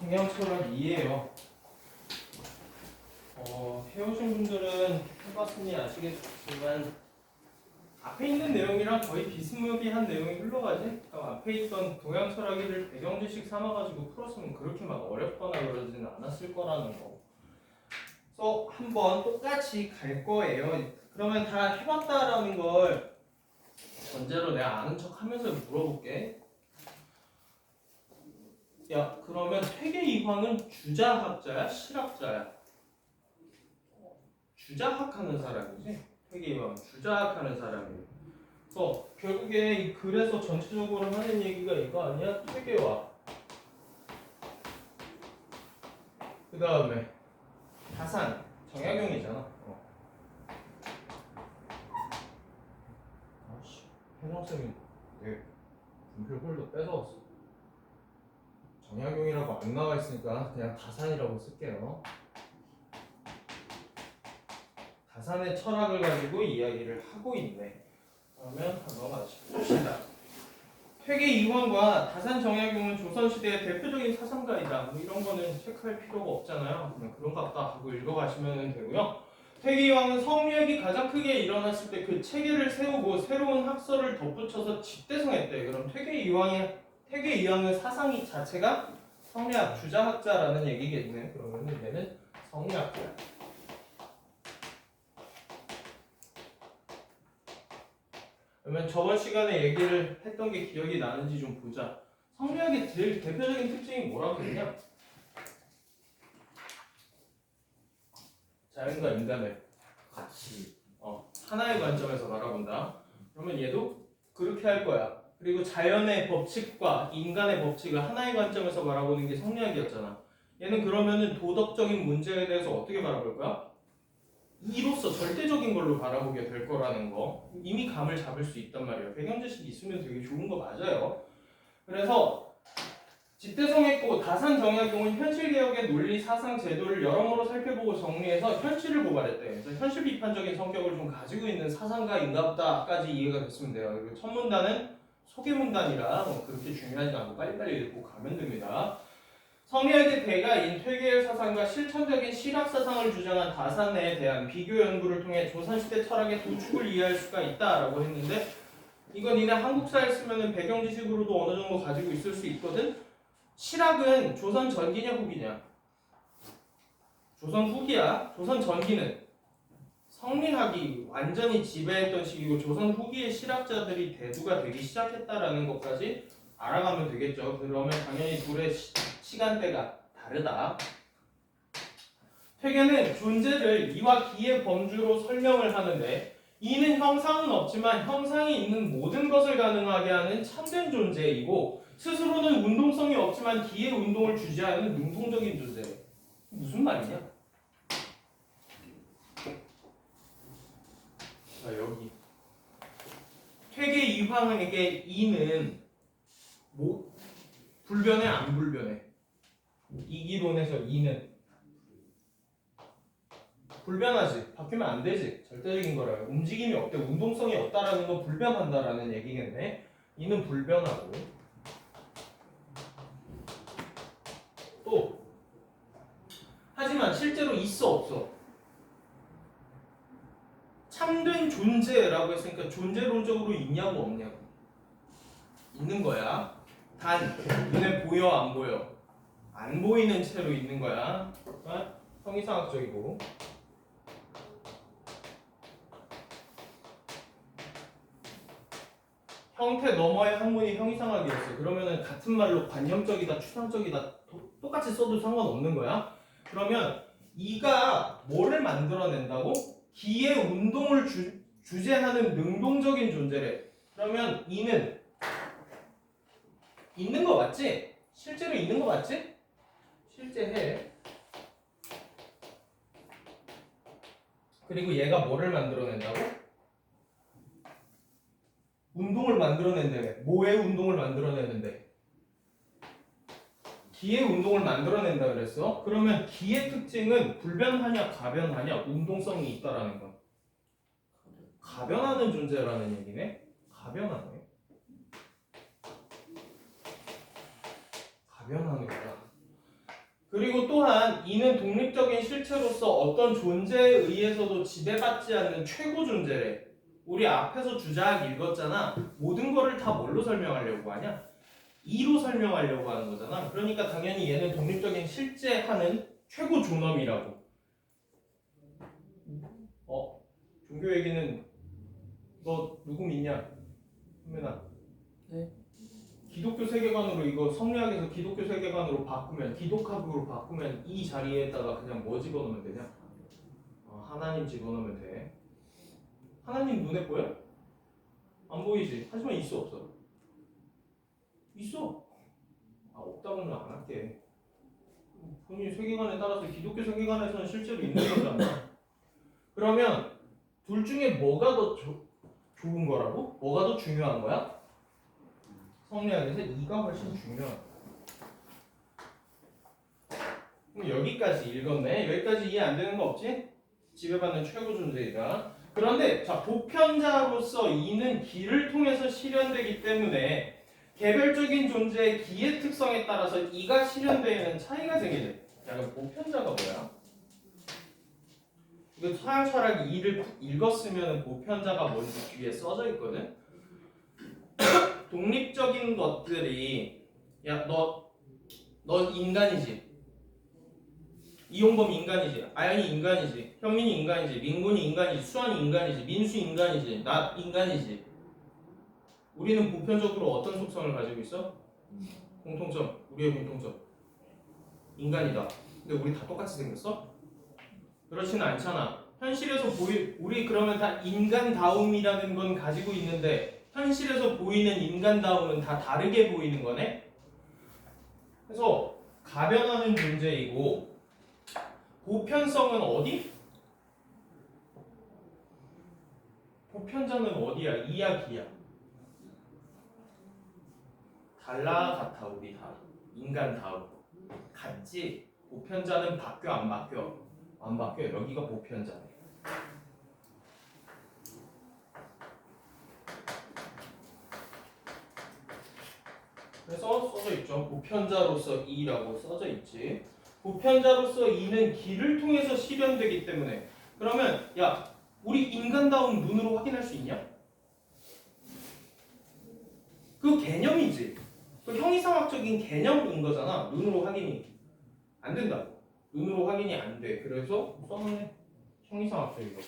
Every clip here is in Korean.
경영 철학 2예요. 해오신 분들은 해봤으니 아시겠지만 앞에 있는 내용이랑 거의 비스무리한 내용이 흘러가지. 그러니까 앞에 있던 동양 철학을 배경 지식 삼아가지고 풀었으면 그렇게 막 어렵거나 그러지는 않았을 거라는 거. 그래서 한번 똑같이 갈 거예요. 그러면 다 해봤다라는 걸 전제로 내가 아는 척하면서 물어볼게. 야, 그러면 퇴계 이황은 주자학자야, 실학자야? 주자학하는 사람이지. 퇴계 이황은 주자학하는 사람이에요. 그래서 결국에 이 글에서 전체적으로 하는 얘기가 이거 아니야? 퇴계와 그 다음에 다산, 정약용이잖아. 아씨, 혜성쌤이 내 분필 홀도 뺏어왔어. 정약용이라고 안 나와 있으니까 그냥 다산이라고 쓸게요. 다산의 철학을 가지고 이야기를 하고 있네. 그러면 한번 같이 봅시다. 퇴계 이황과 다산 정약용은 조선시대의 대표적인 사상가이다. 뭐 이런 거는 체크할 필요가 없잖아요. 그냥 그런가 보다 하고 읽어가시면 되고요. 퇴계 이황은 성리학이 가장 크게 일어났을 때 그 체계를 세우고 새로운 학설을 덧붙여서 집대성했대. 그럼 퇴계 이황의 사상이 자체가 성리학 주자학자라는 얘기겠네. 그러면 얘는 성리학자야. 그러면 저번 시간에 얘기를 했던 게 기억이 나는지 좀 보자. 성리학의 제일 대표적인 특징이 뭐라고 했냐? 자연과 인간을 같이 하나의 관점에서 바라본다. 그러면 얘도 그렇게 할 거야. 그리고 자연의 법칙과 인간의 법칙을 하나의 관점에서 바라보는 게 성리학이었잖아. 얘는 그러면은 도덕적인 문제에 대해서 어떻게 바라볼 거야? 이로써 절대적인 걸로 바라보게 될 거라는 거 이미 감을 잡을 수 있단 말이에요. 배경 지식이 있으면 되게 좋은 거 맞아요. 그래서 집대성했고 다산 정약용은 현실개혁의 논리, 사상, 제도를 여러모로 살펴보고 정리해서 현실을 고발했대. 그래서 현실 비판적인 성격을 좀 가지고 있는 사상가인가 보다까지 이해가 됐으면 돼요. 그리고 첫 문단은 소개문단이라 그렇게 중요하지 않고 빨리빨리 읽고 가면 됩니다. 성리학의 대가인 퇴계의 사상과 실천적인 실학 사상을 주장한 다산에 대한 비교 연구를 통해 조선시대 철학의 도축을 이해할 수가 있다라고 했는데 이건 니네 한국사에 쓰면은 배경 지식으로도 어느 정도 가지고 있을 수 있거든. 실학은 조선 전기냐 후기냐? 조선 후기야. 조선 전기는 성리학이 완전히 지배했던 시기고 조선 후기의 실학자들이 대두가 되기 시작했다라는 것까지 알아가면 되겠죠. 그러면 당연히 둘의 시간대가 다르다. 퇴계는 존재를 이와 기의 범주로 설명을 하는데 이는 형상은 없지만 형상이 있는 모든 것을 가능하게 하는 참된 존재이고 스스로는 운동성이 없지만 기의 운동을 주재하는 능동적인 존재. 무슨 말이냐? 자, 여기 퇴계 이황에게 이는 뭐 불변해 안 불변해? 이기론에서 이는 불변하지. 바뀌면 안 되지. 절대적인 거라요. 움직임이 없대. 운동성이 없다라는 건 불변한다라는 얘기겠네. 이는 불변하고 또 하지만 실제로 있어 없어? 참된 존재라고 했으니까 존재론적으로 있냐고 없냐고 있는 거야. 단 눈에 보여 안 보여? 안 보이는 채로 있는 거야. 형이상학적이고 형태 너머의 학문이 형이상학이었어. 그러면은 같은 말로 관념적이다, 추상적이다 똑같이 써도 상관없는 거야. 그러면 이가 뭐를 만들어낸다고? 기의 운동을 주재하는 능동적인 존재래. 그러면 이는 있는 거 맞지? 실제로 있는 거 맞지? 실제 해. 그리고 얘가 뭐를 만들어낸다고? 운동을 만들어낸다며. 뭐의 운동을 만들어내는데? 기의 운동을 만들어낸다 그랬어? 그러면 기의 특징은 불변하냐 가변하냐 운동성이 있다라는 건 가변하는 존재라는 얘기네? 가변하네. 가변하는 거야. 그리고 또한 이는 독립적인 실체로서 어떤 존재에 의해서도 지배받지 않는 최고 존재래. 우리 앞에서 주자학 읽었잖아. 모든 거를 다 뭘로 설명하려고 하냐? 이로 설명하려고 하는 거잖아. 그러니까 당연히 얘는 독립적인 실제하는 최고 존엄이라고. 종교 얘기는 너 누구 믿냐? 현민아. 네. 기독교 세계관으로 이거 성리학에서 기독교 세계관으로 바꾸면 기독학으로 바꾸면 이 자리에다가 그냥 뭐 집어넣으면 되냐? 하나님 집어넣으면 돼. 하나님 눈에 보여? 안 보이지? 하지만 있어 없어? 있어. 없다고는 안 할게. 본인 세계관에 따라서 기독교 세계관에서는 실제로 있는 거잖아. 그러면 둘 중에 뭐가 더 좋은 거라고? 뭐가 더 중요한 거야? 성리학에서 이가 훨씬 중요하다. 그럼 여기까지 읽었네. 여기까지 이해 안 되는 거 없지? 지배받는 최고 존재이다. 그런데 자 보편자로서 이는 기를 통해서 실현되기 때문에 개별적인 존재의 기의 특성에 따라서 이가 실현되는 차이가 생기네. 야, 그럼 보편자가 뭐야? 이거 서양 철학 이를 읽었으면 보편자가 뭔지 뒤에 써져 있거든. 독립적인 것들이 야 너 인간이지. 이용범 인간이지. 아연이 인간이지. 현민이 인간이지. 민군이 인간이지. 수환이 인간이지. 민수 인간이지. 나 인간이지. 우리는 보편적으로 어떤 속성을 가지고 있어? 공통점. 우리의 공통점. 인간이다. 근데 우리 다 똑같이 생겼어? 그렇지는 않잖아. 현실에서 우리 그러면 다 인간다움이라는 건 가지고 있는데 현실에서 보이는 인간다움은 다 다르게 보이는 거네? 그래서 가변하는 존재이고 보편성은 어디? 보편자는 어디야? 이야 기야? 달라 같아 우리 다 인간다움 같지? 보편자는 바뀌어 안 바뀌어? 안 바뀌어. 여기가 보편자네. 그래서 써져 있죠. 보편자로서 이라고 써져 있지. 보편자로서 이는 기를 통해서 실현되기 때문에 그러면 야 우리 인간다운 눈으로 확인할 수 있냐? 그 개념이지. 그 형이상학적인 개념인 거잖아. 눈으로 확인이 안 된다고. 눈으로 확인이 안 돼. 그래서 써놓네. 형이상학적이고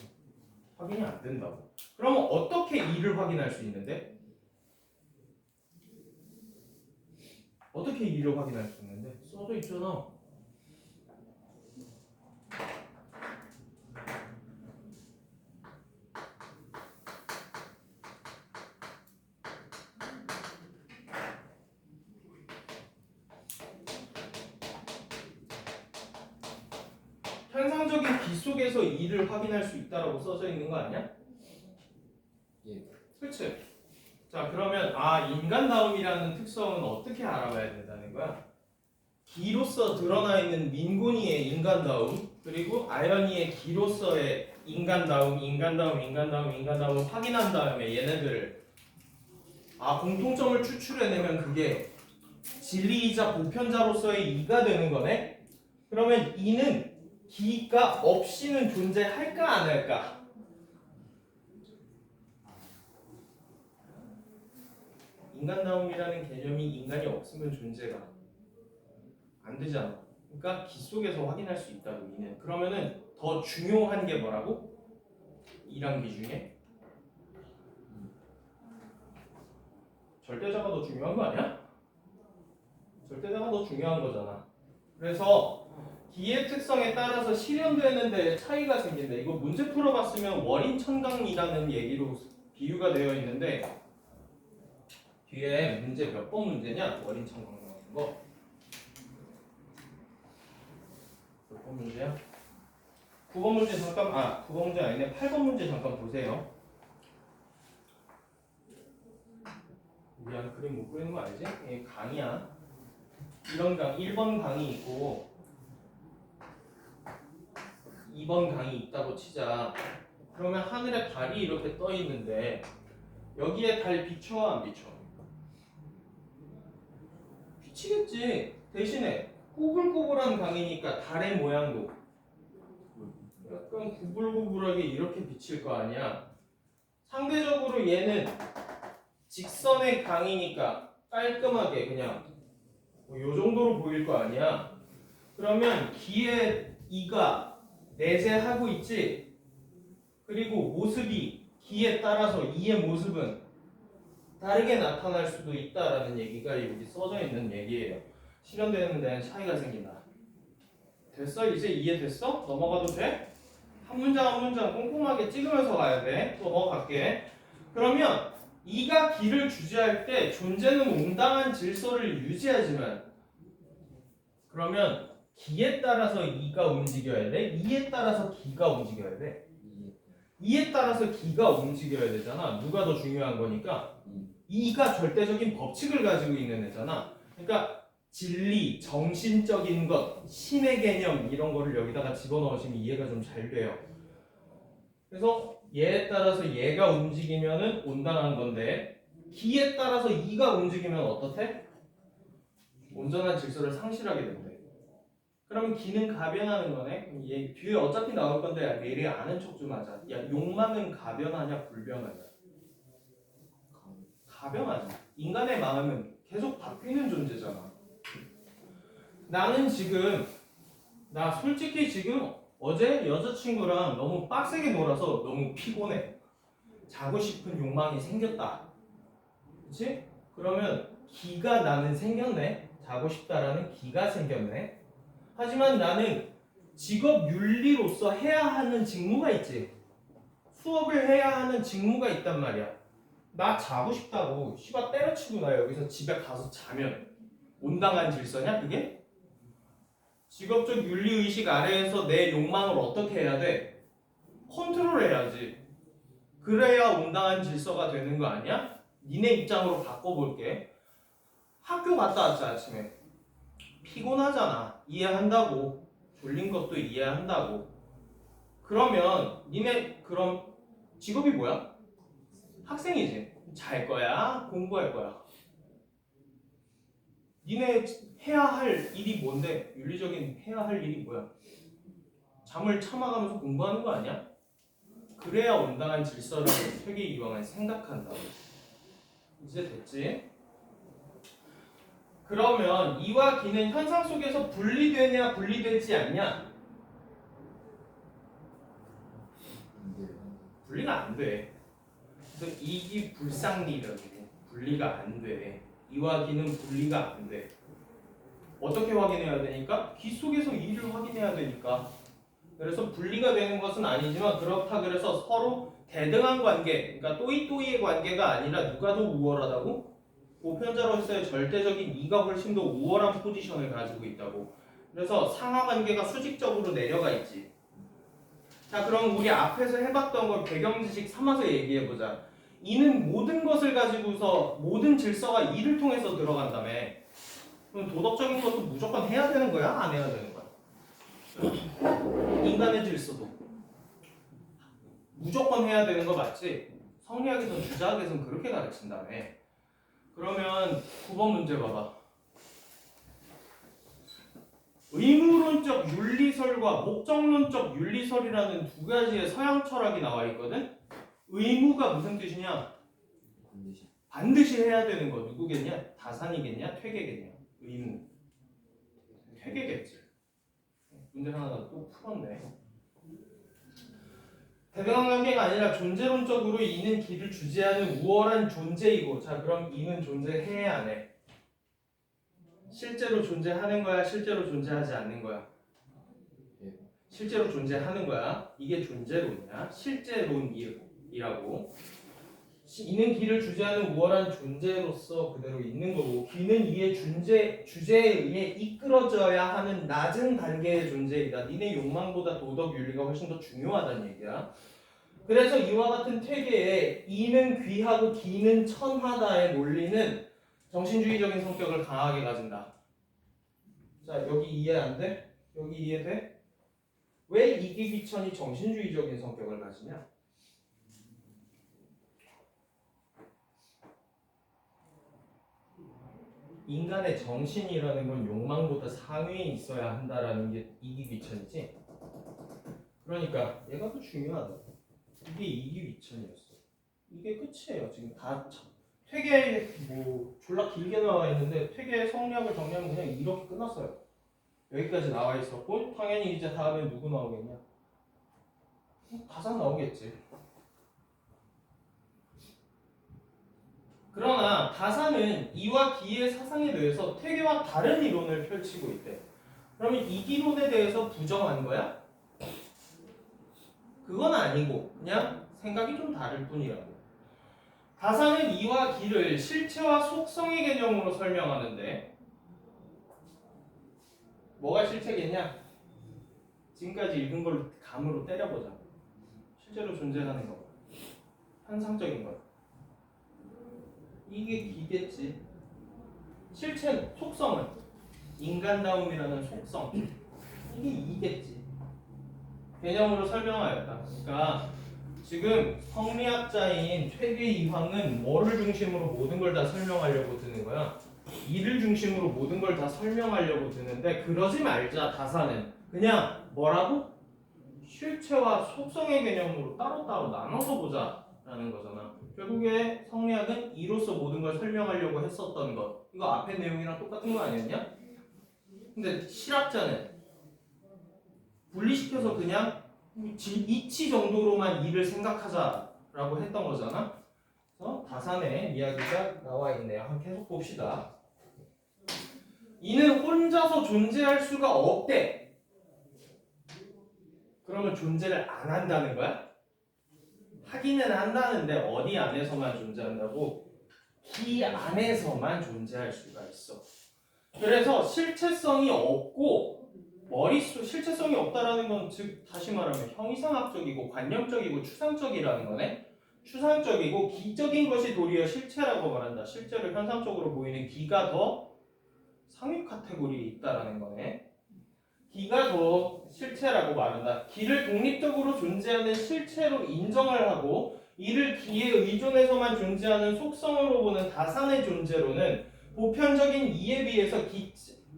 확인이 안 된다고. 그러면 어떻게 이를 확인할 수 있는데? 어떻게 이를 확인할 수 있는데? 써져 있잖아. 현상적인 기 속에서 이를 확인할 수 있다라고 써져 있는 거 아니야? 예. 그치? 자 그러면 인간다움이라는 특성은 어떻게 알아봐야 된다는 거야? 기로서 드러나 있는 민곤이의 인간다움 그리고 아연이의 기로서의 인간다움 확인한 다음에 얘네들을 공통점을 추출해내면 그게 진리이자 보편자로서의 이가 되는 거네? 그러면 이는 기가 없이는 존재할까 안 할까? 인간다움이라는 개념이 인간이 없으면 존재가 안 되잖아. 그러니까 기 속에서 확인할 수 있다고 이는. 그러면은 더 중요한 게 뭐라고? 이란 기 중에 절대자가 더 중요한 거 아니야? 절대자가 더 중요한 거잖아. 그래서 기의 특성에 따라서 실현되는 데 차이가 생긴다. 이거 문제 풀어봤으면 월인천강이라는 얘기로 비유가 되어 있는데 뒤에 문제 몇 번 문제냐? 월인천강 나오는 거. 몇 번 문제야? 9번 문제 잠깐 9번 문제 아니네. 8번 문제 잠깐 보세요. 우리 한 그림 못 그리는 거 알지? 이게 강이야. 이런 강 1번 강이 있고 2번 강이 있다고 치자. 그러면 하늘에 달이 이렇게 떠 있는데 여기에 달 비춰 안 비춰? 비치겠지. 대신에 꼬불꼬불한 강이니까 달의 모양도 약간 구불구불하게 이렇게 비칠 거 아니야. 상대적으로 얘는 직선의 강이니까 깔끔하게 그냥 뭐 요 정도로 보일 거 아니야. 그러면 기의 이가 내재하고 있지. 그리고 모습이 기에 따라서 이의 모습은 다르게 나타날 수도 있다라는 얘기가 여기 써져 있는 얘기예요. 실현되는 데는 차이가 생긴다. 됐어? 이제 이해됐어? 넘어가도 돼? 한 문장 한 문장 꼼꼼하게 찍으면서 가야 돼. 또 넘어갈게. 그러면 이가 기를 주재할 때 존재는 온당한 질서를 유지하지만 그러면 기에 따라서 이가 움직여야 돼? 이에 따라서 기가 움직여야 돼? 이에 따라서 기가 움직여야 되잖아. 누가 더 중요한 거니까 이가 절대적인 법칙을 가지고 있는 애잖아. 그러니까 진리, 정신적인 것, 신의 개념 이런 거를 여기다가 집어넣으시면 이해가 좀 잘 돼요. 그래서 얘에 따라서 얘가 움직이면은 온당한 건데 기에 따라서 이가 움직이면 어떻대? 온전한 질서를 상실하게 된대. 그러면 기는 가변하는 거네. 그럼 얘 뒤에 어차피 나올 건데 미리 아는 척 좀 하자. 야, 욕망은 가변하냐 불변하냐? 가변하지. 인간의 마음은 계속 바뀌는 존재잖아. 나는 지금 나 솔직히 지금 어제 여자친구랑 너무 빡세게 놀아서 너무 피곤해. 자고 싶은 욕망이 생겼다. 그치? 그러면 기가 나는 생겼네. 자고 싶다라는 기가 생겼네. 하지만 나는 직업 윤리로서 해야 하는 직무가 있지. 수업을 해야 하는 직무가 있단 말이야. 나 자고 싶다고 씨발 때려치고 나 여기서 집에 가서 자면 온당한 질서냐 그게? 직업적 윤리의식 아래에서 내 욕망을 어떻게 해야 돼? 컨트롤해야지. 그래야 온당한 질서가 되는 거 아니야? 니네 입장으로 바꿔볼게. 학교 갔다 왔지 아침에. 피곤하잖아. 이해한다고. 졸린 것도 이해한다고. 그러면 니네 그럼 직업이 뭐야? 학생이지. 잘 거야? 공부할 거야? 니네 해야 할 일이 뭔데? 윤리적인 해야 할 일이 뭐야? 잠을 참아가면서 공부하는 거 아니야? 그래야 온당한 질서를 회계이방을 생각한다고. 이제 됐지? 그러면 이와 기는 현상 속에서 분리되냐 분리되지 않냐? 분리가 안 돼. 그래서 이기 불상리력이고 분리가 안 돼. 이와 기는 분리가 안 돼. 어떻게 확인해야 되니까? 기 속에서 이를 확인해야 되니까. 그래서 분리가 되는 것은 아니지만 그렇다 그래서 서로 대등한 관계, 그러니까 또이또이의 관계가 아니라 누가 더 우월하다고? 보편자로서의 절대적인 이가 훨씬 더 우월한 포지션을 가지고 있다고. 그래서 상하 관계가 수직적으로 내려가 있지. 자, 그럼 우리 앞에서 해봤던 걸 배경지식 삼아서 얘기해보자. 이는 모든 것을 가지고서 모든 질서가 이를 통해서 들어간다며. 그럼 도덕적인 것도 무조건 해야 되는 거야? 안 해야 되는 거야? 인간의 질서도 무조건 해야 되는 거 맞지? 성리학에서는 주자학에서는 그렇게 가르친다며. 그러면 9번 문제 봐봐. 의무론적 윤리설과 목적론적 윤리설이라는 두 가지의 서양 철학이 나와 있거든? 의무가 무슨 뜻이냐? 반드시 해야 되는 거 누구겠냐? 다산이겠냐? 퇴계겠냐? 의무. 퇴계겠지. 문제 하나 또 풀었네. 대등한 관계가 아니라 존재론적으로 이는 기를 주재하는 우월한 존재이고, 자 그럼 이는 존재해 안 해? 실제로 존재하는 거야? 실제로 존재하지 않는 거야? 실제로 존재하는 거야. 이게 존재론이야. 실제론이라고. 이는 기를 주재하는 우월한 존재로서 그대로 있는 거고, 기는 이의 주제에 의해 이끌어져야 하는 낮은 단계의 존재이다. 니네 욕망보다 도덕 윤리가 훨씬 더 중요하다는 얘기야. 그래서 이와 같은 퇴계에 이는 귀하고 기는 천하다의 논리는 정신주의적인 성격을 강하게 가진다. 자, 여기 이해 안 돼? 여기 이해돼? 왜 이기귀천이 정신주의적인 성격을 가지냐? 인간의 정신이라는 건 욕망보다 상위에 있어야 한다라는 게 이기귀천이지. 그러니까 얘가 더 중요하다. 이게 이기귀천이었어. 이게 끝이에요. 지금 다 퇴계 뭐 졸라 길게 나와 있는데 퇴계 성리학을 정리하면 그냥 이렇게 끝났어요. 여기까지 나와 있었고 당연히 이제 다음에 누구 나오겠냐? 다산 나오겠지. 그러나 다산은 이와 기의 사상에 대해서 퇴계와 다른 이론을 펼치고 있대. 그러면 이기론에 대해서 부정한 거야? 그건 아니고 그냥 생각이 좀 다를 뿐이라고. 다산은 이와 기를 실체와 속성의 개념으로 설명하는데 뭐가 실체겠냐? 지금까지 읽은 걸 감으로 때려보자. 실제로 존재하는 거, 현상적인 거. 이게 기겠지. 실체 속성은 인간다움이라는 속성. 이게 이겠지. 개념으로 설명하였다. 그러니까 지금 성리학자인 퇴계 이황은 뭐를 중심으로 모든 걸 다 설명하려고 드는 거야? 이를 중심으로 모든 걸 다 설명하려고 드는데 그러지 말자. 다산은 그냥 뭐라고? 실체와 속성의 개념으로 따로따로 나눠서 보자라는 거잖아. 결국에 성리학은 이로써 모든 걸 설명하려고 했었던 것. 이거 앞에 내용이랑 똑같은 거 아니었냐? 근데 실학자는 분리시켜서 그냥 이치 정도로만 이를 생각하자라고 했던 거잖아. 그래서 다산의 이야기가 나와 있네요. 한번 계속 봅시다. 이는 혼자서 존재할 수가 없대. 그러면 존재를 안 한다는 거야? 하기는 한다는데 어디 안에서만 존재한다고? 기 안에서만 존재할 수가 있어. 그래서 실체성이 없고 머릿속 실체성이 없다라는 건 즉 다시 말하면 형이상학적이고 관념적이고 추상적이라는 거네. 추상적이고 기적인 것이 도리어 실체라고 말한다. 실제로 현상적으로 보이는 기가 더 상위 카테고리에 있다라는 거네. 기가 더 실체라고 말한다. 기를 독립적으로 존재하는 실체로 인정을 하고 이를 기에 의존해서만 존재하는 속성으로 보는 다산의 존재로는 보편적인 이에 비해서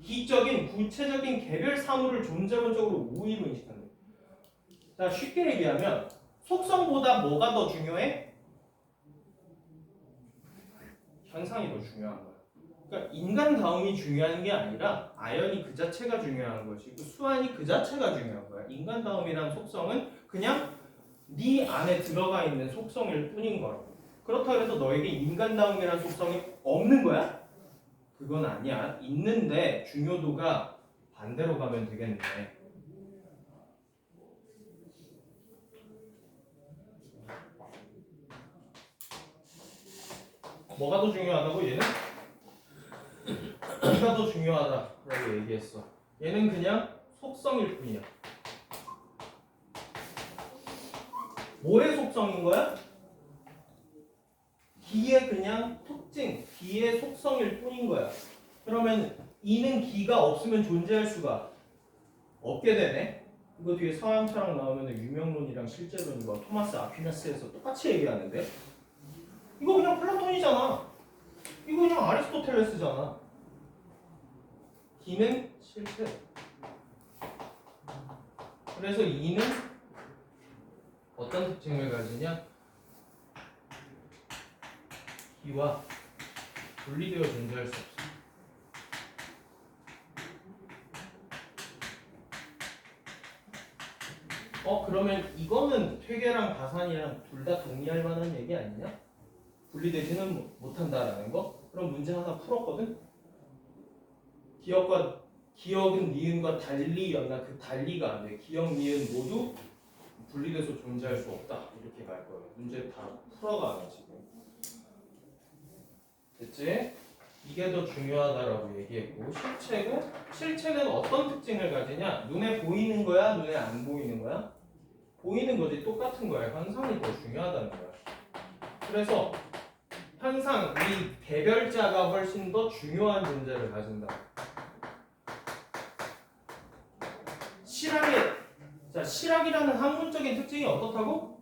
기적인 구체적인 개별 사물을 존재론적으로 우위로 인식한다. 자, 쉽게 얘기하면 속성보다 뭐가 더 중요해? 현상이 더 중요한 거야. 그러니까 인간다움이 중요한 게 아니라 아연이 그 자체가 중요한 것이고 수완이 그 자체가 중요한 거야. 인간다움이란 속성은 그냥 네 안에 들어가 있는 속성일 뿐인 거라고. 그렇다고 해서 너에게 인간다움이란 속성이 없는 거야? 그건 아니야. 있는데 중요도가 반대로 가면 되겠네. 뭐가 더 중요하다고 얘는? 기가 더 중요하다라고 얘기했어. 얘는 그냥 속성일 뿐이야. 뭐의 속성인 거야? 기의 그냥 특징, 기의 속성일 뿐인 거야. 그러면 이는 기가 없으면 존재할 수가 없게 되네. 이거 뒤에 서양 철학 나오면 유명론이랑 실제론과 토마스 아퀴나스에서 똑같이 얘기하는데 이거 그냥 플라톤이잖아. 이거 그냥 아리스토텔레스잖아. 기는 실체. 그래서 이는 어떤 특징을 가지냐? 기와 분리되어 존재할 수 없어. 그러면 이거는 퇴계랑 다산이랑 둘 다 동의할 만한 얘기 아니냐? 분리되지는 못한다라는 거? 그럼 문제 하나 풀었거든? 기억은 니은과 달리였나? 그 달리가 안 돼. 기억, 니은 모두 분리돼서 존재할 수 없다. 이렇게 갈 거예요. 문제 다 풀어가네 지금. 됐지? 이게 더 중요하다라고 얘기했고 실체는 어떤 특징을 가지냐? 눈에 보이는 거야? 눈에 안 보이는 거야? 보이는 거지. 똑같은 거야. 현상이 더 중요하다는 거야. 그래서 현상, 이 개별자가 훨씬 더 중요한 존재를 가진다. 실학이라는 학문적인 특징이 어떻다고?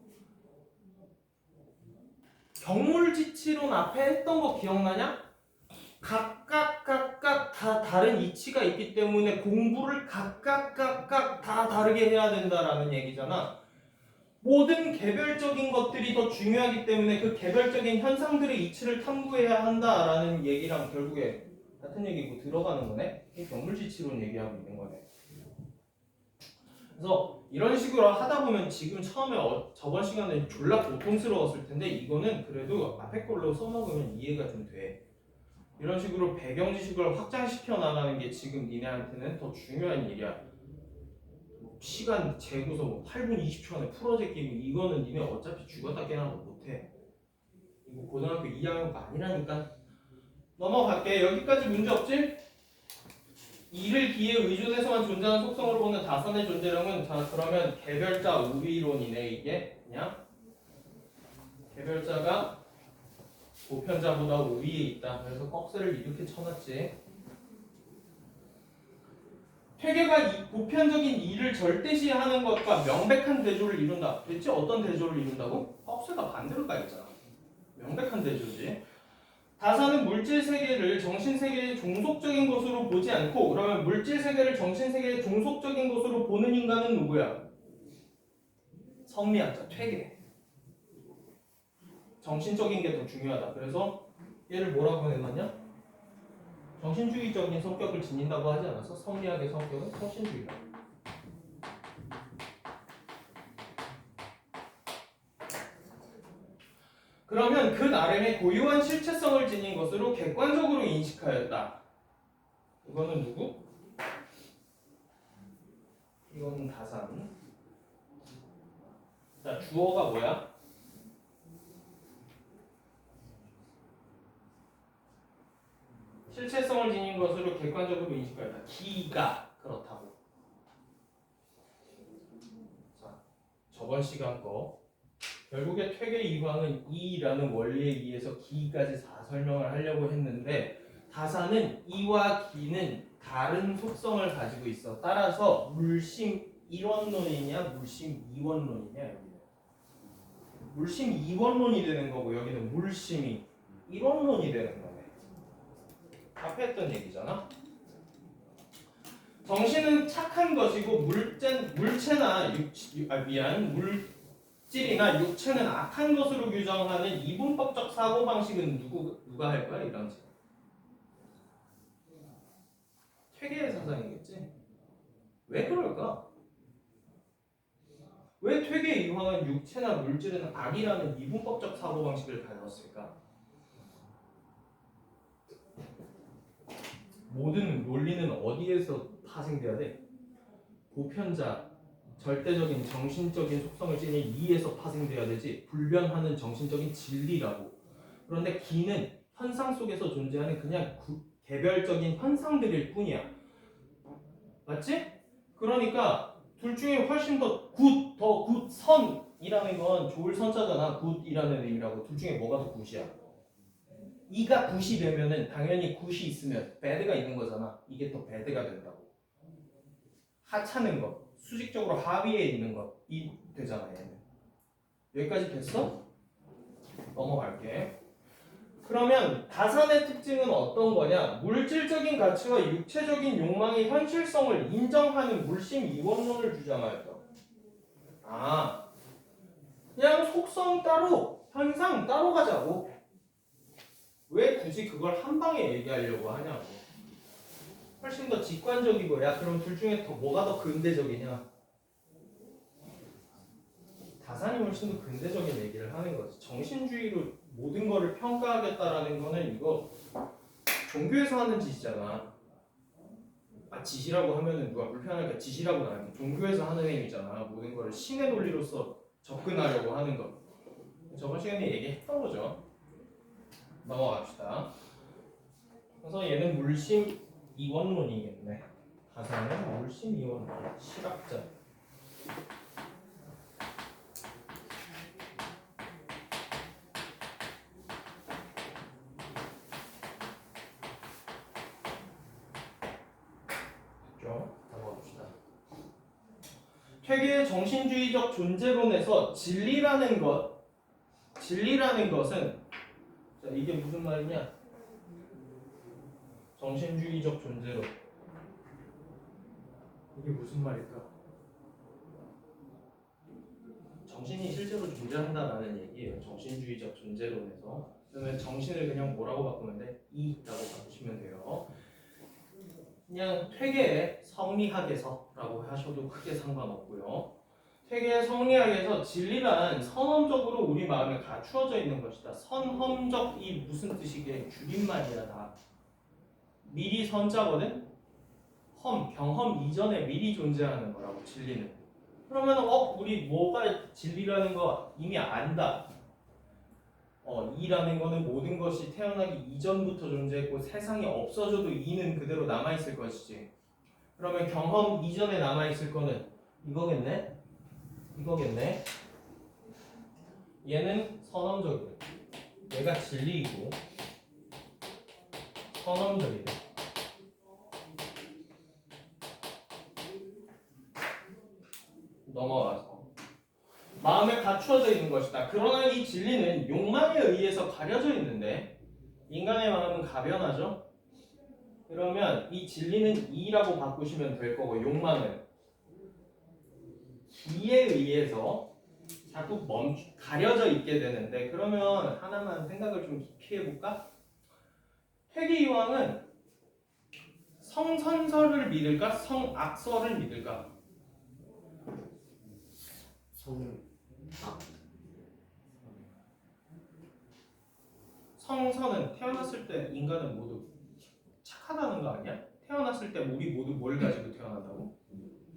경물지치론 앞에 했던 거 기억나냐? 각각 다 다른 이치가 있기 때문에 공부를 각각 다 다르게 해야 된다라는 얘기잖아. 모든 개별적인 것들이 더 중요하기 때문에 그 개별적인 현상들의 이치를 탐구해야 한다라는 얘기랑 결국에 같은 얘기고 들어가는 거네. 이 경물지치론 얘기하고 있는 거네. 그래서 이런 식으로 하다 보면 지금 처음에 저번 시간에 졸라 고통스러웠을 텐데 이거는 그래도 앞에 걸로 써먹으면 이해가 좀 돼. 이런 식으로 배경 지식을 확장시켜 나가는 게 지금 니네한테는 더 중요한 일이야. 시간 재고서 뭐 8분 20초 안에 풀어제끼고 이거는 니네 어차피 죽었다 깨나도 못해. 이거 고등학교 2학년 아니라니까. 넘어갈게. 여기까지 문제 없지? 이를 기에 의존해서만 존재하는 속성으로 보는 다산의 존재량은 자 그러면 개별자 우위론이네 이게 그냥 개별자가 보편자보다 우위에 있다. 그래서 꺽쇠를 이렇게 쳐놨지. 퇴계가 이 보편적인 이를 절대시하는 것과 명백한 대조를 이룬다. 대체 어떤 대조를 이룬다고? 꺽쇠가 반대로 가 있잖아. 명백한 대조지. 다산은 물질 세계를 정신 세계의 종속적인 것으로 보지 않고 그러면 물질 세계를 정신 세계의 종속적인 것으로 보는 인간은 누구야? 성리학자 퇴계. 정신적인 게 더 중요하다. 그래서 얘를 뭐라고 해놨냐? 정신주의적인 성격을 지닌다고 하지 않았어? 성리학의 성격은 정신주의다. 그러면 그 나름의 고유한 실체성을 지닌 것으로 객관적으로 인식하였다. 이거는 누구? 이거는 다산. 자, 주어가 뭐야? 실체성을 지닌 것으로 객관적으로 인식하였다. 기가 그렇다고. 자, 저번 시간 거 결국에 퇴계 이황은 이라는 원리에 의해서 기까지 다 설명을 하려고 했는데 다산은 이와 기는 다른 속성을 가지고 있어. 따라서 물심 1원론이냐 물심 2원론이냐 여기는 물심 2원론이 되는 거고 여기는 물심이 1원론이 되는 거네. 앞에 했던 얘기잖아. 정신은 착한 것이고 물체나 물질이나 육체는 악한 것으로 규정하는 이분법적 사고방식은 누가 할 거야? 이런 식. 퇴계의 사상이겠지? 왜 그럴까? 왜 퇴계 이황은 육체나 물질은 악이라는 이분법적 사고방식을 가졌을까? 모든 논리는 어디에서 파생돼야 돼? 보편자, 절대적인 정신적인 속성을 지닌 이에서 파생돼야 되지 불변하는 정신적인 진리라고. 그런데 기는 현상 속에서 존재하는 그냥 개별적인 현상들일 뿐이야. 맞지? 그러니까 둘 중에 훨씬 더 선이라는 건 좋을 선자잖아. 굿이라는 의미라고. 둘 중에 뭐가 더 굿이야? 이가 굿이 되면은 당연히 굿이 있으면 배드가 있는 거잖아. 이게 더 배드가 된다고. 하찮은 것, 수직적으로 하위에 있는 것이 되잖아. 얘는. 여기까지 됐어? 넘어갈게. 그러면 다산의 특징은 어떤 거냐? 물질적인 가치와 육체적인 욕망의 현실성을 인정하는 물심 이원론을 주장하였다. 아, 그냥 속성 따로, 현상 따로 가자고. 왜 굳이 그걸 한 방에 얘기하려고 하냐고. 훨씬 더 직관적이고, 야 그럼 둘 중에 뭐가 더 근대적이냐? 다산이 훨씬 더 근대적인 얘기를 하는 거지. 정신주의로 모든 거를 평가하겠다라는 거는 이거 종교에서 하는 짓이잖아. 아 짓이라고 하면은 누가 불편하니까 짓이라고는 안 해. 종교에서 하는 행위잖아. 모든 거를 신의 논리로서 접근하려고 하는 거. 저번 시간에 얘기했던 거죠. 넘어갑시다. 그래서 얘는 물심 이원론이겠네. 다산은 물심 이원론. 실학자. 넘어갑시다. 퇴계의 정신주의적 존재론에서 진리라는 것은 자, 이게 무슨 말이냐? 정신주의적 존재론. 이게 무슨 말일까? 정신이 실제로 존재한다라는 얘기예요. 정신주의적 존재론에서. 그러면 정신을 그냥 뭐라고 바꾸면 돼? 이라고 바꾸시면 돼요. 그냥 퇴계의 성리학에서라고 하셔도 크게 상관없고요. 퇴계의 성리학에서 진리란 선험적으로 우리 마음에 갖추어져 있는 것이다. 선험적이 무슨 뜻이게? 줄임말이야 다. 미리 선자거든? 경험 이전에 미리 존재하는 거라고 진리는. 그러면 우리 뭐가 진리라는 거 이미 안다. 이라는 거는 모든 것이 태어나기 이전부터 존재했고 세상이 없어져도 이는 그대로 남아있을 것이지. 그러면 경험 이전에 남아있을 거는 이거겠네? 이거겠네? 얘는 선언적이래. 얘가 진리이고 선언적이래. 넘어가서 마음에 갖추어져 있는 것이다. 그러나 이 진리는 욕망에 의해서 가려져 있는데 인간의 마음은 가변하죠. 그러면 이 진리는 이라고 바꾸시면 될 거고 욕망은 이에 의해서 자꾸 가려져 있게 되는데 그러면 하나만 생각을 좀 깊이 해볼까? 회계이왕은 성선설을 믿을까? 성악설을 믿을까? 성선은 태어났을 때 인간은 모두 착하다는 거 아니야? 태어났을 때 우리 모두 뭘 가지고 태어난다고?